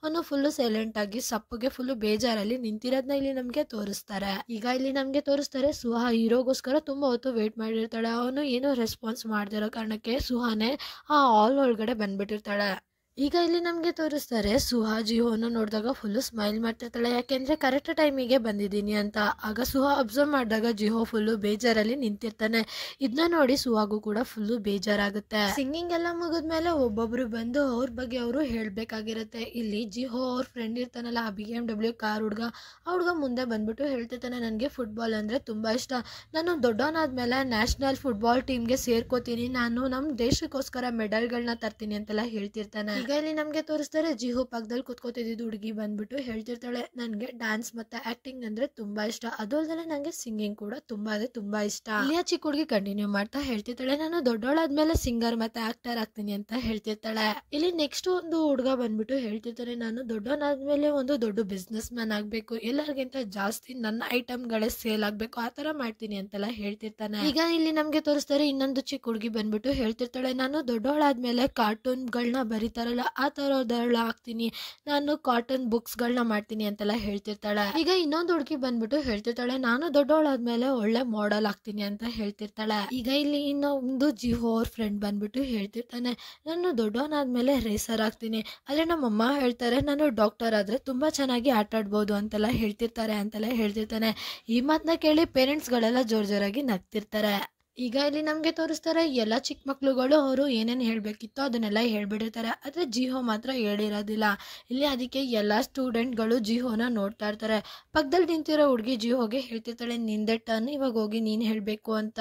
ಅವನು ಫುಲ್ಲು ಸೈಲೆಂಟ್ ಆಗಿ ಸಪ್ಪಗೆ ಫುಲ್ಲು ಬೇಜಾರಲ್ಲಿ ನಿಂತಿರೋದನ್ನ ಇಲ್ಲಿ ನಮ್ಗೆ ತೋರಿಸ್ತಾರೆ. ಈಗ ಇಲ್ಲಿ ನಮ್ಗೆ ತೋರಿಸ್ತಾರೆ ಸುಹಾ ಹೀರೋಗೋಸ್ಕರ ತುಂಬಾ ಹೊತ್ತು ವೇಟ್ ಮಾಡಿರ್ತಾಳೆ. ಅವನು ಏನೋ ರೆಸ್ಪಾನ್ಸ್ ಮಾಡ್ದಿರೋ ಕಾರಣಕ್ಕೆ ಸುಹಾನೆ ಆ ಹಾಲ್ ಒಳಗಡೆ ಬಂದ್ಬಿಟ್ಟಿರ್ತಾಳೆ. ಈಗ ಇಲ್ಲಿ ನಮ್ಗೆ ತೋರಿಸ್ತಾರೆ ಸುಹಾ ಜಿಹೋನ ನೋಡಿದಾಗ ಫುಲ್ಲು ಸ್ಮೈಲ್ ಮಾಡ್ತಿರ್ತಾಳೆ, ಯಾಕೆಂದ್ರೆ ಕರೆಕ್ಟ್ ಟೈಮಿಗೆ ಬಂದಿದ್ದೀನಿ ಅಂತ. ಆಗ ಸುಹಾ ಅಬ್ಸರ್ವ್ ಮಾಡಿದಾಗ ಜಿಹೋ ಫುಲ್ಲು ಬೇಜಾರಲ್ಲಿ ನಿಂತಿರ್ತಾನೆ. ಇದನ್ನ ನೋಡಿ ಸುಹಾಗೂ ಕೂಡ ಫುಲ್ಲು ಬೇಜಾರಾಗುತ್ತೆ. ಸಿಂಗಿಂಗ್ ಎಲ್ಲ ಮುಗಿದ್ಮೇಲೆ ಒಬ್ಬೊಬ್ರು ಬಂದು ಅವ್ರ ಬಗ್ಗೆ ಅವರು ಹೇಳ್ಬೇಕಾಗಿರುತ್ತೆ. ಇಲ್ಲಿ ಜಿಹೋ ಅವ್ರ ಫ್ರೆಂಡ್ ಇರ್ತಾನಲ್ಲ ಆ BMW ಕಾರ್ ಹುಡ್ಗ, ಆ ಹುಡ್ಗ ಮುಂದೆ ಬಂದ್ಬಿಟ್ಟು ಹೇಳ್ತಿರ್ತಾನೆ, ನನಗೆ ಫುಟ್ಬಾಲ್ ಅಂದ್ರೆ ತುಂಬಾ ಇಷ್ಟ, ನಾನು ದೊಡ್ಡವನಾದ್ಮೇಲೆ ನ್ಯಾಷನಲ್ ಫುಟ್ಬಾಲ್ ಟೀಮ್ಗೆ ಸೇರ್ಕೋತೀನಿ, ನಾನು ನಮ್ಮ ದೇಶಕ್ಕೋಸ್ಕರ ಮೆಡಲ್ಗಳನ್ನ ತರ್ತೀನಿ ಅಂತೆಲ್ಲ ಹೇಳ್ತಿರ್ತಾನೆ. ಈಗ ಈಗ ಇಲ್ಲಿ ನಮ್ಗೆ ತೋರಿಸ್ತಾರೆ ಜಿಹೋ ಪಕ್ಕದಲ್ಲಿ ಕುತ್ಕೋತಿದ್ದು ಹುಡುಗಿ ಬಂದ್ಬಿಟ್ಟು ಹೇಳ್ತಿರ್ತಾಳೆ ನನ್ಗೆ ಡ್ಯಾನ್ಸ್ ಮತ್ತೆ ಆಕ್ಟಿಂಗ್ ಅಂದ್ರೆ ತುಂಬಾ ಇಷ್ಟ, ಅದು ಅಲ್ಲದೆ ನಂಗೆ ಸಿಂಗಿಂಗ್ ಕೂಡ ತುಂಬಾ ಇಷ್ಟ. ಇಲ್ಲಿಯ ಚಿಕ್ಕ ಹುಡುಗಿ ಕಂಟಿನ್ಯೂ ಮಾಡ್ತಾ ಹೇಳ್ತಿರ್ತಾಳೆ ನಾನು ದೊಡ್ಡವಳಾದ್ಮೇಲೆ ಸಿಂಗರ್ ಮತ್ತೆ ಆಕ್ಟರ್ ಆಗ್ತೀನಿ ಅಂತ ಹೇಳ್ತಿರ್ತಾಳೆ. ಇಲ್ಲಿ ನೆಕ್ಸ್ಟ್ ಒಂದು ಹುಡುಗ ಬಂದ್ಬಿಟ್ಟು ಹೇಳ್ತಿರ್ತಾನೆ ನಾನು ದೊಡ್ಡವನಾದ್ಮೇಲೆ ಒಂದು ದೊಡ್ಡ ಬಿಸ್ನೆಸ್ ಮ್ಯಾನ್ ಆಗ್ಬೇಕು, ಎಲ್ಲರಿಗಿಂತ ಜಾಸ್ತಿ ನನ್ನ ಐಟಮ್ ಗಳೇ ಸೇಲ್ ಆಗ್ಬೇಕು, ಆತರ ಮಾಡ್ತೀನಿ ಅಂತೆಲ್ಲ ಹೇಳ್ತಿರ್ತಾನೆ. ಈಗ ಇಲ್ಲಿ ನಮ್ಗೆ ತೋರಿಸ್ತಾರೆ ಇನ್ನೊಂದು ಚಿಕ್ಕ ಹುಡುಗಿ ಬಂದ್ಬಿಟ್ಟು ಹೇಳ್ತಿರ್ತಾಳೆ ನಾನು ದೊಡ್ಡವಳಾದ್ಮೇಲೆ ಕಾರ್ಟೂನ್ ಗಳನ್ನ ಬರೀತಾರಲ್ಲ ಆ ತರದೆಲ್ಲ ಆಗ್ತೀನಿ, ನಾನು ಕಾಟನ್ ಬುಕ್ಸ್ ಗಳನ್ನ ಮಾಡ್ತೀನಿ ಅಂತೆಲ್ಲ ಹೇಳ್ತಿರ್ತಾಳೆ. ಈಗ ಇನ್ನೊಂದು ಹುಡುಗಿ ಬಂದ್ಬಿಟ್ಟು ಹೇಳ್ತಿರ್ತಾಳೆ ನಾನು ದೊಡ್ಡವಳಾದ್ಮೇಲೆ ಒಳ್ಳೆ ಮಾಡೆಲ್ ಆಗ್ತೀನಿ ಅಂತ ಹೇಳ್ತಿರ್ತಾಳೆ. ಈಗ ಇಲ್ಲಿ ಇನ್ನೊಂದು ಜಿಹೋ ಅವ್ರ ಫ್ರೆಂಡ್ ಬಂದ್ಬಿಟ್ಟು ಹೇಳ್ತಿರ್ತಾನೆ ನಾನು ದೊಡ್ಡವನಾದ್ಮೇಲೆ ರೇಸರ್ ಆಗ್ತೀನಿ, ಆದ್ರೆ ನಮ್ಮಮ್ಮ ಹೇಳ್ತಾರೆ ನಾನು ಡಾಕ್ಟರ್ ಆದ್ರೆ ತುಂಬಾ ಚೆನ್ನಾಗಿ ಆಟ ಆಡ್ಬೋದು ಅಂತೆಲ್ಲ ಹೇಳ್ತಿರ್ತಾನೆ. ಈ ಮಾತನ್ನ ಕೇಳಿ ಪೇರೆಂಟ್ಸ್ ಗಳೆಲ್ಲ ಜೋರಾಗಿ ನಗ್ತಿರ್ತಾರೆ. ಈಗ ಇಲ್ಲಿ ನಮ್ಗೆ ತೋರಿಸ್ತಾರೆ ಎಲ್ಲ ಚಿಕ್ಕ ಮಕ್ಳುಗಳು ಅವರು ಏನೇನು ಹೇಳ್ಬೇಕಿತ್ತೋ ಅದನ್ನೆಲ್ಲ ಹೇಳ್ಬಿಟ್ಟಿರ್ತಾರೆ, ಆದ್ರೆ ಜಿಹೋ ಮಾತ್ರ ಹೇಳಿರೋದಿಲ್ಲ. ಇಲ್ಲಿ ಅದಕ್ಕೆ ಎಲ್ಲ ಸ್ಟೂಡೆಂಟ್ಗಳು ಜಿಹೋನ ನೋಡ್ತಾ ಇರ್ತಾರೆ. ಪಕ್ಕದಲ್ಲಿ ನಿಂತಿರೋ ಹುಡುಗಿ ಜಿಹೋಗೆ ಹೇಳ್ತಿರ್ತಾಳೆ ನಿಂದೆ ಟರ್ನ್, ಇವಾಗ ಹೋಗಿ ನೀನ್ ಹೇಳ್ಬೇಕು ಅಂತ.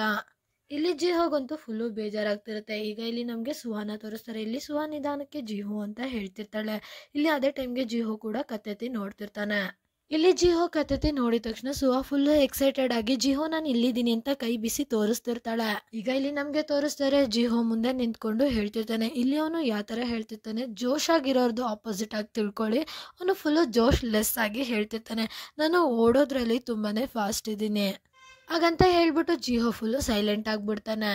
ಇಲ್ಲಿ ಜಿಹೋಗಂತೂ ಫುಲ್ಲು ಬೇಜಾರಾಗ್ತಿರುತ್ತೆ. ಈಗ ಇಲ್ಲಿ ನಮ್ಗೆ ಸುಹಾನ ತೋರಿಸ್ತಾರೆ. ಇಲ್ಲಿ ಸುಹಾ ನಿಧಾನಕ್ಕೆ ಜಿಹೋ ಅಂತ ಹೇಳ್ತಿರ್ತಾಳೆ. ಇಲ್ಲಿ ಅದೇ ಟೈಮ್ಗೆ ಜಿಹೋ ಕೂಡ ಕತ್ತೆತ್ತಿ ನೋಡ್ತಿರ್ತಾನೆ. ಇಲ್ಲಿ ಜಿಹೋ ಕತ್ತೆತ್ತಿ ನೋಡಿದ ತಕ್ಷಣ ಸುಹಾ ಫುಲ್ ಎಕ್ಸೈಟೆಡ್ ಆಗಿ ಜಿಹೋ ನಾನು ಇಲ್ಲಿದ್ದೀನಿ ಅಂತ ಕೈ ಬಿಸಿ ತೋರಿಸ್ತಿರ್ತಾಳೆ. ಈಗ ಇಲ್ಲಿ ನಮ್ಗೆ ತೋರಿಸ್ತಾರೆ ಜಿಹೋ ಮುಂದೆ ನಿಂತ್ಕೊಂಡು ಹೇಳ್ತಿರ್ತಾನೆ. ಇಲ್ಲಿ ಅವನು ಯಾವ ತರ ಹೇಳ್ತಿರ್ತಾನೆ ಜೋಶ್ ಆಗಿರೋರ್ದು ಆಪೋಸಿಟ್ ಆಗಿ ತಿಳ್ಕೊಳ್ಳಿ, ಅವನು ಫುಲ್ ಜೋಶ್ ಲೆಸ್ ಆಗಿ ಹೇಳ್ತಿರ್ತಾನೆ ನಾನು ಓಡೋದ್ರಲ್ಲಿ ತುಂಬಾನೇ ಫಾಸ್ಟ್ ಇದ್ದೀನಿ ಹಾಗಂತ ಹೇಳ್ಬಿಟ್ಟು ಜಿಹೋ ಫುಲ್ ಸೈಲೆಂಟ್ ಆಗ್ಬಿಡ್ತಾನೆ.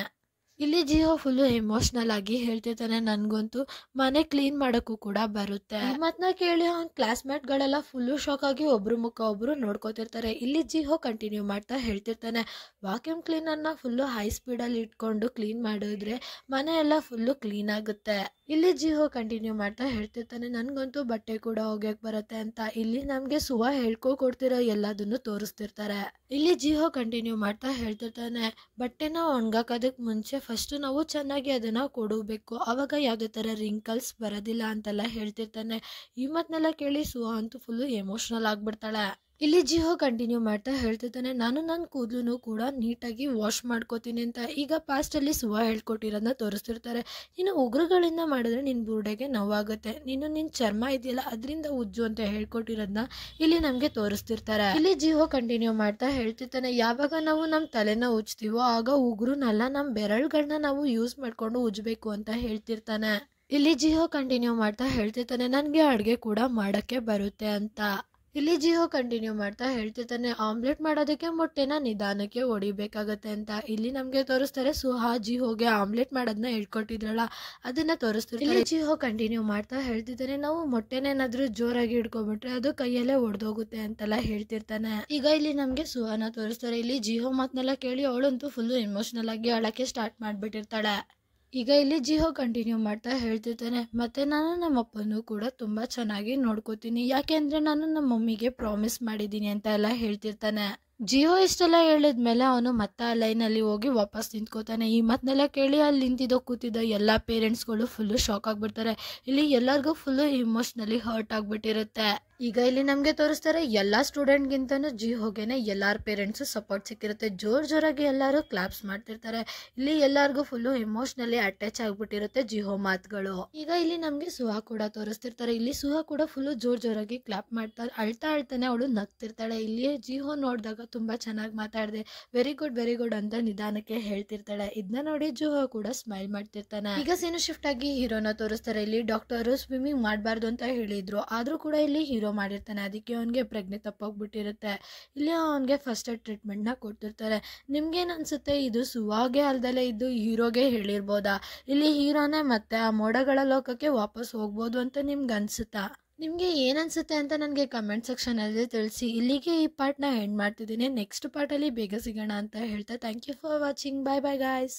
ಇಲ್ಲಿ ಜಿಹೋ ಫುಲ್ ಎಮೋಷನಲ್ ಆಗಿ ಹೇಳ್ತಿರ್ತಾನೆ ನನ್ಗಂತೂ ಮನೆ ಕ್ಲೀನ್ ಮಾಡಕ್ಕೂ ಕೂಡ ಬರುತ್ತೆ. ಮತ್ನ ಕೇಳಿ ಅವ್ನ ಕ್ಲಾಸ್ಮೇಟ್ ಗಳೆಲ್ಲ ಫುಲ್ ಶಾಕ್ ಆಗಿ ಒಬ್ರು ಮುಖ ಒಬ್ರು ನೋಡ್ಕೋತಿರ್ತಾರೆ. ಇಲ್ಲಿ ಜಿಹೋ ಕಂಟಿನ್ಯೂ ಮಾಡ್ತಾ ಹೇಳ್ತಿರ್ತಾನೆ ವಾಕ್ಯೂಮ್ ಕ್ಲೀನರ್ ನ ಫುಲ್ ಹೈ ಸ್ಪೀಡ್ ಅಲ್ಲಿ ಇಟ್ಕೊಂಡು ಕ್ಲೀನ್ ಮಾಡಿದ್ರೆ ಮನೆ ಎಲ್ಲ ಫುಲ್ ಕ್ಲೀನ್ ಆಗುತ್ತೆ. ಇಲ್ಲಿ ಜಿಹೋ ಕಂಟಿನ್ಯೂ ಮಾಡ್ತಾ ಹೇಳ್ತಿರ್ತಾನೆ ನನ್ಗಂತೂ ಬಟ್ಟೆ ಕೂಡ ಒಗ್ಯಕ್ ಬರುತ್ತೆ ಅಂತ. ಇಲ್ಲಿ ನಮ್ಗೆ ಸುಹಾ ಕೊಡ್ತಿರೋ ಎಲ್ಲದನ್ನು ತೋರಿಸ್ತಿರ್ತಾರೆ. ಇಲ್ಲಿ ಜಿಹೋ ಕಂಟಿನ್ಯೂ ಮಾಡ್ತಾ ಹೇಳ್ತಿರ್ತಾನೆ ಬಟ್ಟೆನ ಒಣಗಾಕೋದಕ್ ಮುಂಚೆ ಫಸ್ಟ್ ನಾವು ಚೆನ್ನಾಗಿ ಅದನ್ನ ಕೊಡಬೇಕು, ಅವಾಗ ಯಾವ್ದೇ ತರ ರಿಂಕಲ್ಸ್ ಬರೋದಿಲ್ಲ ಅಂತೆಲ್ಲ ಹೇಳ್ತಿರ್ತಾನೆ. ಈ ಮಾತನ್ನೆಲ್ಲ ಕೇಳಿ ಸುಹಾ ಅಂತೂ ಫುಲ್ ಎಮೋಷನಲ್ ಆಗ್ಬಿಡ್ತಾಳೆ. ಇಲ್ಲಿ ಜಿಹೋ ಕಂಟಿನ್ಯೂ ಮಾಡ್ತಾ ಹೇಳ್ತಿರ್ತಾನೆ ನಾನು ನನ್ನ ಕೂದಲು ಕೂಡ ನೀಟಾಗಿ ವಾಶ್ ಮಾಡ್ಕೋತೀನಿ ಅಂತ. ಈಗ ಪಾಸ್ಟ್ ಅಲ್ಲಿ ಸುಹಾ ಹೇಳ್ಕೊಟ್ಟಿರೋದನ್ನ ತೋರಿಸ್ತಿರ್ತಾರೆ. ನೀನು ಉಗುರುಗಳಿಂದ ಮಾಡಿದ್ರೆ ನಿನ್ ಬುರುಡೆಗೆ ನೋವಾಗುತ್ತೆ, ನೀನು ನಿನ್ ಚರ್ಮ ಇದೆಯಲ್ಲ ಅದರಿಂದ ಉಜ್ಜು ಅಂತ ಹೇಳ್ಕೊಟ್ಟಿರೋದನ್ನ ಇಲ್ಲಿ ನಮ್ಗೆ ತೋರಿಸ್ತಿರ್ತಾರೆ. ಇಲ್ಲಿ ಜಿಹೋ ಕಂಟಿನ್ಯೂ ಮಾಡ್ತಾ ಹೇಳ್ತಿರ್ತಾನೆ ಯಾವಾಗ ನಾವು ನಮ್ ತಲೆನ ಉಜ್ತೀವೋ ಆಗ ಉಗುರುನೆಲ್ಲ ನಮ್ ಬೆರಳುಗಳನ್ನ ನಾವು ಯೂಸ್ ಮಾಡ್ಕೊಂಡು ಉಜ್ಬೇಕು ಅಂತ ಹೇಳ್ತಿರ್ತಾನೆ. ಇಲ್ಲಿ ಜಿಹೋ ಕಂಟಿನ್ಯೂ ಮಾಡ್ತಾ ಹೇಳ್ತಿರ್ತಾನೆ ನನ್ಗೆ ಅಡ್ಗೆ ಕೂಡ ಮಾಡಕ್ಕೆ ಬರುತ್ತೆ ಅಂತ. ಇಲ್ಲಿ ಜಿಹೋ ಕಂಟಿನ್ಯೂ ಮಾಡ್ತಾ ಹೇಳ್ತಿರ್ತಾನೆ ಆಮ್ಲೆಟ್ ಮಾಡೋದಕ್ಕೆ ಮೊಟ್ಟೆನ ನಿಧಾನಕ್ಕೆ ಹೊಡಿಬೇಕಾಗತ್ತೆ ಅಂತ. ಇಲ್ಲಿ ನಮ್ಗೆ ತೋರಿಸ್ತಾರೆ ಸುಹಾ ಜಿಹೋಗೆ ಆಮ್ಲೆಟ್ ಮಾಡೋದನ್ನ ಹೇಳ್ಕೊಟ್ಟಿದ್ರಲ್ಲ ಅದನ್ನ ತೋರಿಸ್ತಿರ್ತಾರೆ. ಇಲ್ಲಿ ಜಿಹೋ ಕಂಟಿನ್ಯೂ ಮಾಡ್ತಾ ಹೇಳ್ತಿರ್ತಾನೆ ನಾವು ಮೊಟ್ಟೆನೇನಾದ್ರೂ ಜೋರಾಗಿ ಹಿಡ್ಕೊಬಿಟ್ರೆ ಅದು ಕೈಯಲ್ಲೇ ಒಡೆದೋಗುತ್ತೆ ಅಂತೆಲ್ಲ ಹೇಳ್ತಿರ್ತಾನೆ. ಈಗ ಇಲ್ಲಿ ನಮ್ಗೆ ಸುಹಾನ ತೋರಿಸ್ತಾರೆ. ಇಲ್ಲಿ ಜಿಹೋ ಮಾತನ್ನೆಲ್ಲ ಕೇಳಿ ಅವಳಂತೂ ಫುಲ್ ಎಮೋಷನಲ್ ಆಗಿ ಅಳಕ್ಕೆ ಸ್ಟಾರ್ಟ್ ಮಾಡ್ಬಿಟ್ಟಿರ್ತಾಳೆ. ಈಗ ಇಲ್ಲಿ ಜಿಹೋ ಕಂಟಿನ್ಯೂ ಮಾಡ್ತಾ ಹೇಳ್ತಿರ್ತಾನೆ ಮತ್ತೆ ನಾನು ನಮ್ಮ ಅಪ್ಪನೂ ಕೂಡ ತುಂಬಾ ಚೆನ್ನಾಗಿ ನೋಡ್ಕೋತೀನಿ, ಯಾಕೆಂದ್ರೆ ನಾನು ನಮ್ಮ ಮಮ್ಮಿಗೆ ಪ್ರಾಮಿಸ್ ಮಾಡಿದ್ದೀನಿ ಅಂತ ಎಲ್ಲ ಹೇಳ್ತಿರ್ತಾನೆ. ಜಿಹೋ ಇಷ್ಟೆಲ್ಲ ಹೇಳಿದ್ಮೇಲೆ ಅವನು ಮತ್ತೆ ಆ ಲೈನ್ ಅಲ್ಲಿ ಹೋಗಿ ವಾಪಸ್ ನಿಂತ್ಕೋತಾನೆ. ಈ ಮಾತನ್ನೆಲ್ಲ ಕೇಳಿ ಅಲ್ಲಿ ನಿಂತಿದ್ದೋ ಕೂತಿದ್ದ ಎಲ್ಲಾ ಪೇರೆಂಟ್ಸ್ಗಳು ಫುಲ್ ಶಾಕ್ ಆಗ್ಬಿಡ್ತಾರೆ. ಇಲ್ಲಿ ಎಲ್ಲರಿಗೂ ಫುಲ್ ಇಮೋಷನಲಿ ಹರ್ಟ್ ಆಗ್ಬಿಟ್ಟಿರುತ್ತೆ. ಈಗ ಇಲ್ಲಿ ನಮ್ಗೆ ತೋರಿಸ್ತಾರೆ ಎಲ್ಲಾ ಸ್ಟೂಡೆಂಟ್ ಗಿಂತನೂ ಜಿಹೋಗೆನೆ ಎಲ್ಲಾರ ಪೇರೆಂಟ್ಸ್ ಸಪೋರ್ಟ್ ಸಿಕ್ಕಿರುತ್ತೆ. ಜೋರಾಗಿ ಎಲ್ಲಾರು ಕ್ಲಾಪ್ಸ್ ಮಾಡ್ತಿರ್ತಾರೆ. ಇಲ್ಲಿ ಎಲ್ಲಾರ್ಗು ಫುಲ್ ಎಮೋಷನಲಿ ಅಟ್ಯಾಚ್ ಆಗ್ಬಿಟ್ಟಿರುತ್ತೆ ಜಿಹೋ ಮಾತುಗಳು. ಈಗ ಇಲ್ಲಿ ನಮ್ಗೆ ಸುಹಾ ಕೂಡ ತೋರಿಸ್ತಿರ್ತಾರೆ. ಇಲ್ಲಿ ಸುಹಾ ಕೂಡ ಫುಲ್ ಜೋರಾಗಿ ಕ್ಲಾಪ್ ಮಾಡ್ತಾರೆ. ಅಳ್ತಾನೆ ಅವಳು ನಗ್ತಿರ್ತಾಳೆ. ಇಲ್ಲಿ ಜಿಹೋ ನೋಡಿದಾಗ ತುಂಬಾ ಚೆನ್ನಾಗಿ ಮಾತಾಡಿದೆ, ವೆರಿ ಗುಡ್ ಅಂತ ನಿಧಾನಕ್ಕೆ ಹೇಳ್ತಿರ್ತಾಳೆ. ಇದನ್ನ ನೋಡಿ ಜಿಹೋ ಕೂಡ ಸ್ಮೈಲ್ ಮಾಡ್ತಿರ್ತಾನೆ. ಈಗ ಸೀನು ಶಿಫ್ಟ್ ಆಗಿ ಹೀರೋನ ತೋರಿಸ್ತಾರೆ. ಇಲ್ಲಿ ಡಾಕ್ಟರ್ ಸ್ವಿಮ್ಮಿಂಗ್ ಮಾಡಬಾರ್ದು ಅಂತ ಹೇಳಿದ್ರು, ಆದ್ರೂ ಕೂಡ ಇಲ್ಲಿ ಹೀರೋ ಮಾಡಿರ್ತಾನೆ. ಅದಕ್ಕೆ ಅವನಿಗೆ ಪ್ರಜ್ಞೆ ತಪ್ಪೋಗ್ಬಿಟ್ಟಿರುತ್ತೆ. ಇಲ್ಲಿ ಅವನಿಗೆ ಫಸ್ಟ್ ಏಡ್ ಟ್ರೀಟ್ಮೆಂಟ್ ನ ಕೊಡ್ತಿರ್ತಾರೆ. ನಿಮ್ಗೇನ್ ಅನ್ಸುತ್ತೆ ಇದು ಸುಹಾಗೆ ಅಲ್ದಲೆ ಇದ್ದು ಹೀರೋಗೆ ಹೇಳಿರ್ಬೋದಾ, ಇಲ್ಲಿ ಹೀರೋನೇ ಮತ್ತೆ ಆ ಮೋಡಗಳ ಲೋಕಕ್ಕೆ ವಾಪಸ್ ಹೋಗ್ಬೋದು ಅಂತ ನಿಮ್ಗೆ ಅನ್ಸುತ್ತಾ? ನಿಮ್ಗೆ ಏನ್ ಅನ್ಸುತ್ತೆ ಅಂತ ನನಗೆ ಕಮೆಂಟ್ ಸೆಕ್ಷನ್ ಅಲ್ಲಿ ತಿಳಿಸಿ. ಇಲ್ಲಿಗೆ ಈ ಪಾರ್ಟ್ ನ ಎಂಡ್ ಮಾಡ್ತಿದ್ದೀನಿ. ನೆಕ್ಸ್ಟ್ ಪಾರ್ಟ್ ಅಲ್ಲಿ ಬೇಗ ಸಿಗೋಣ ಅಂತ ಹೇಳ್ತಾ thank you for watching. Bye guys.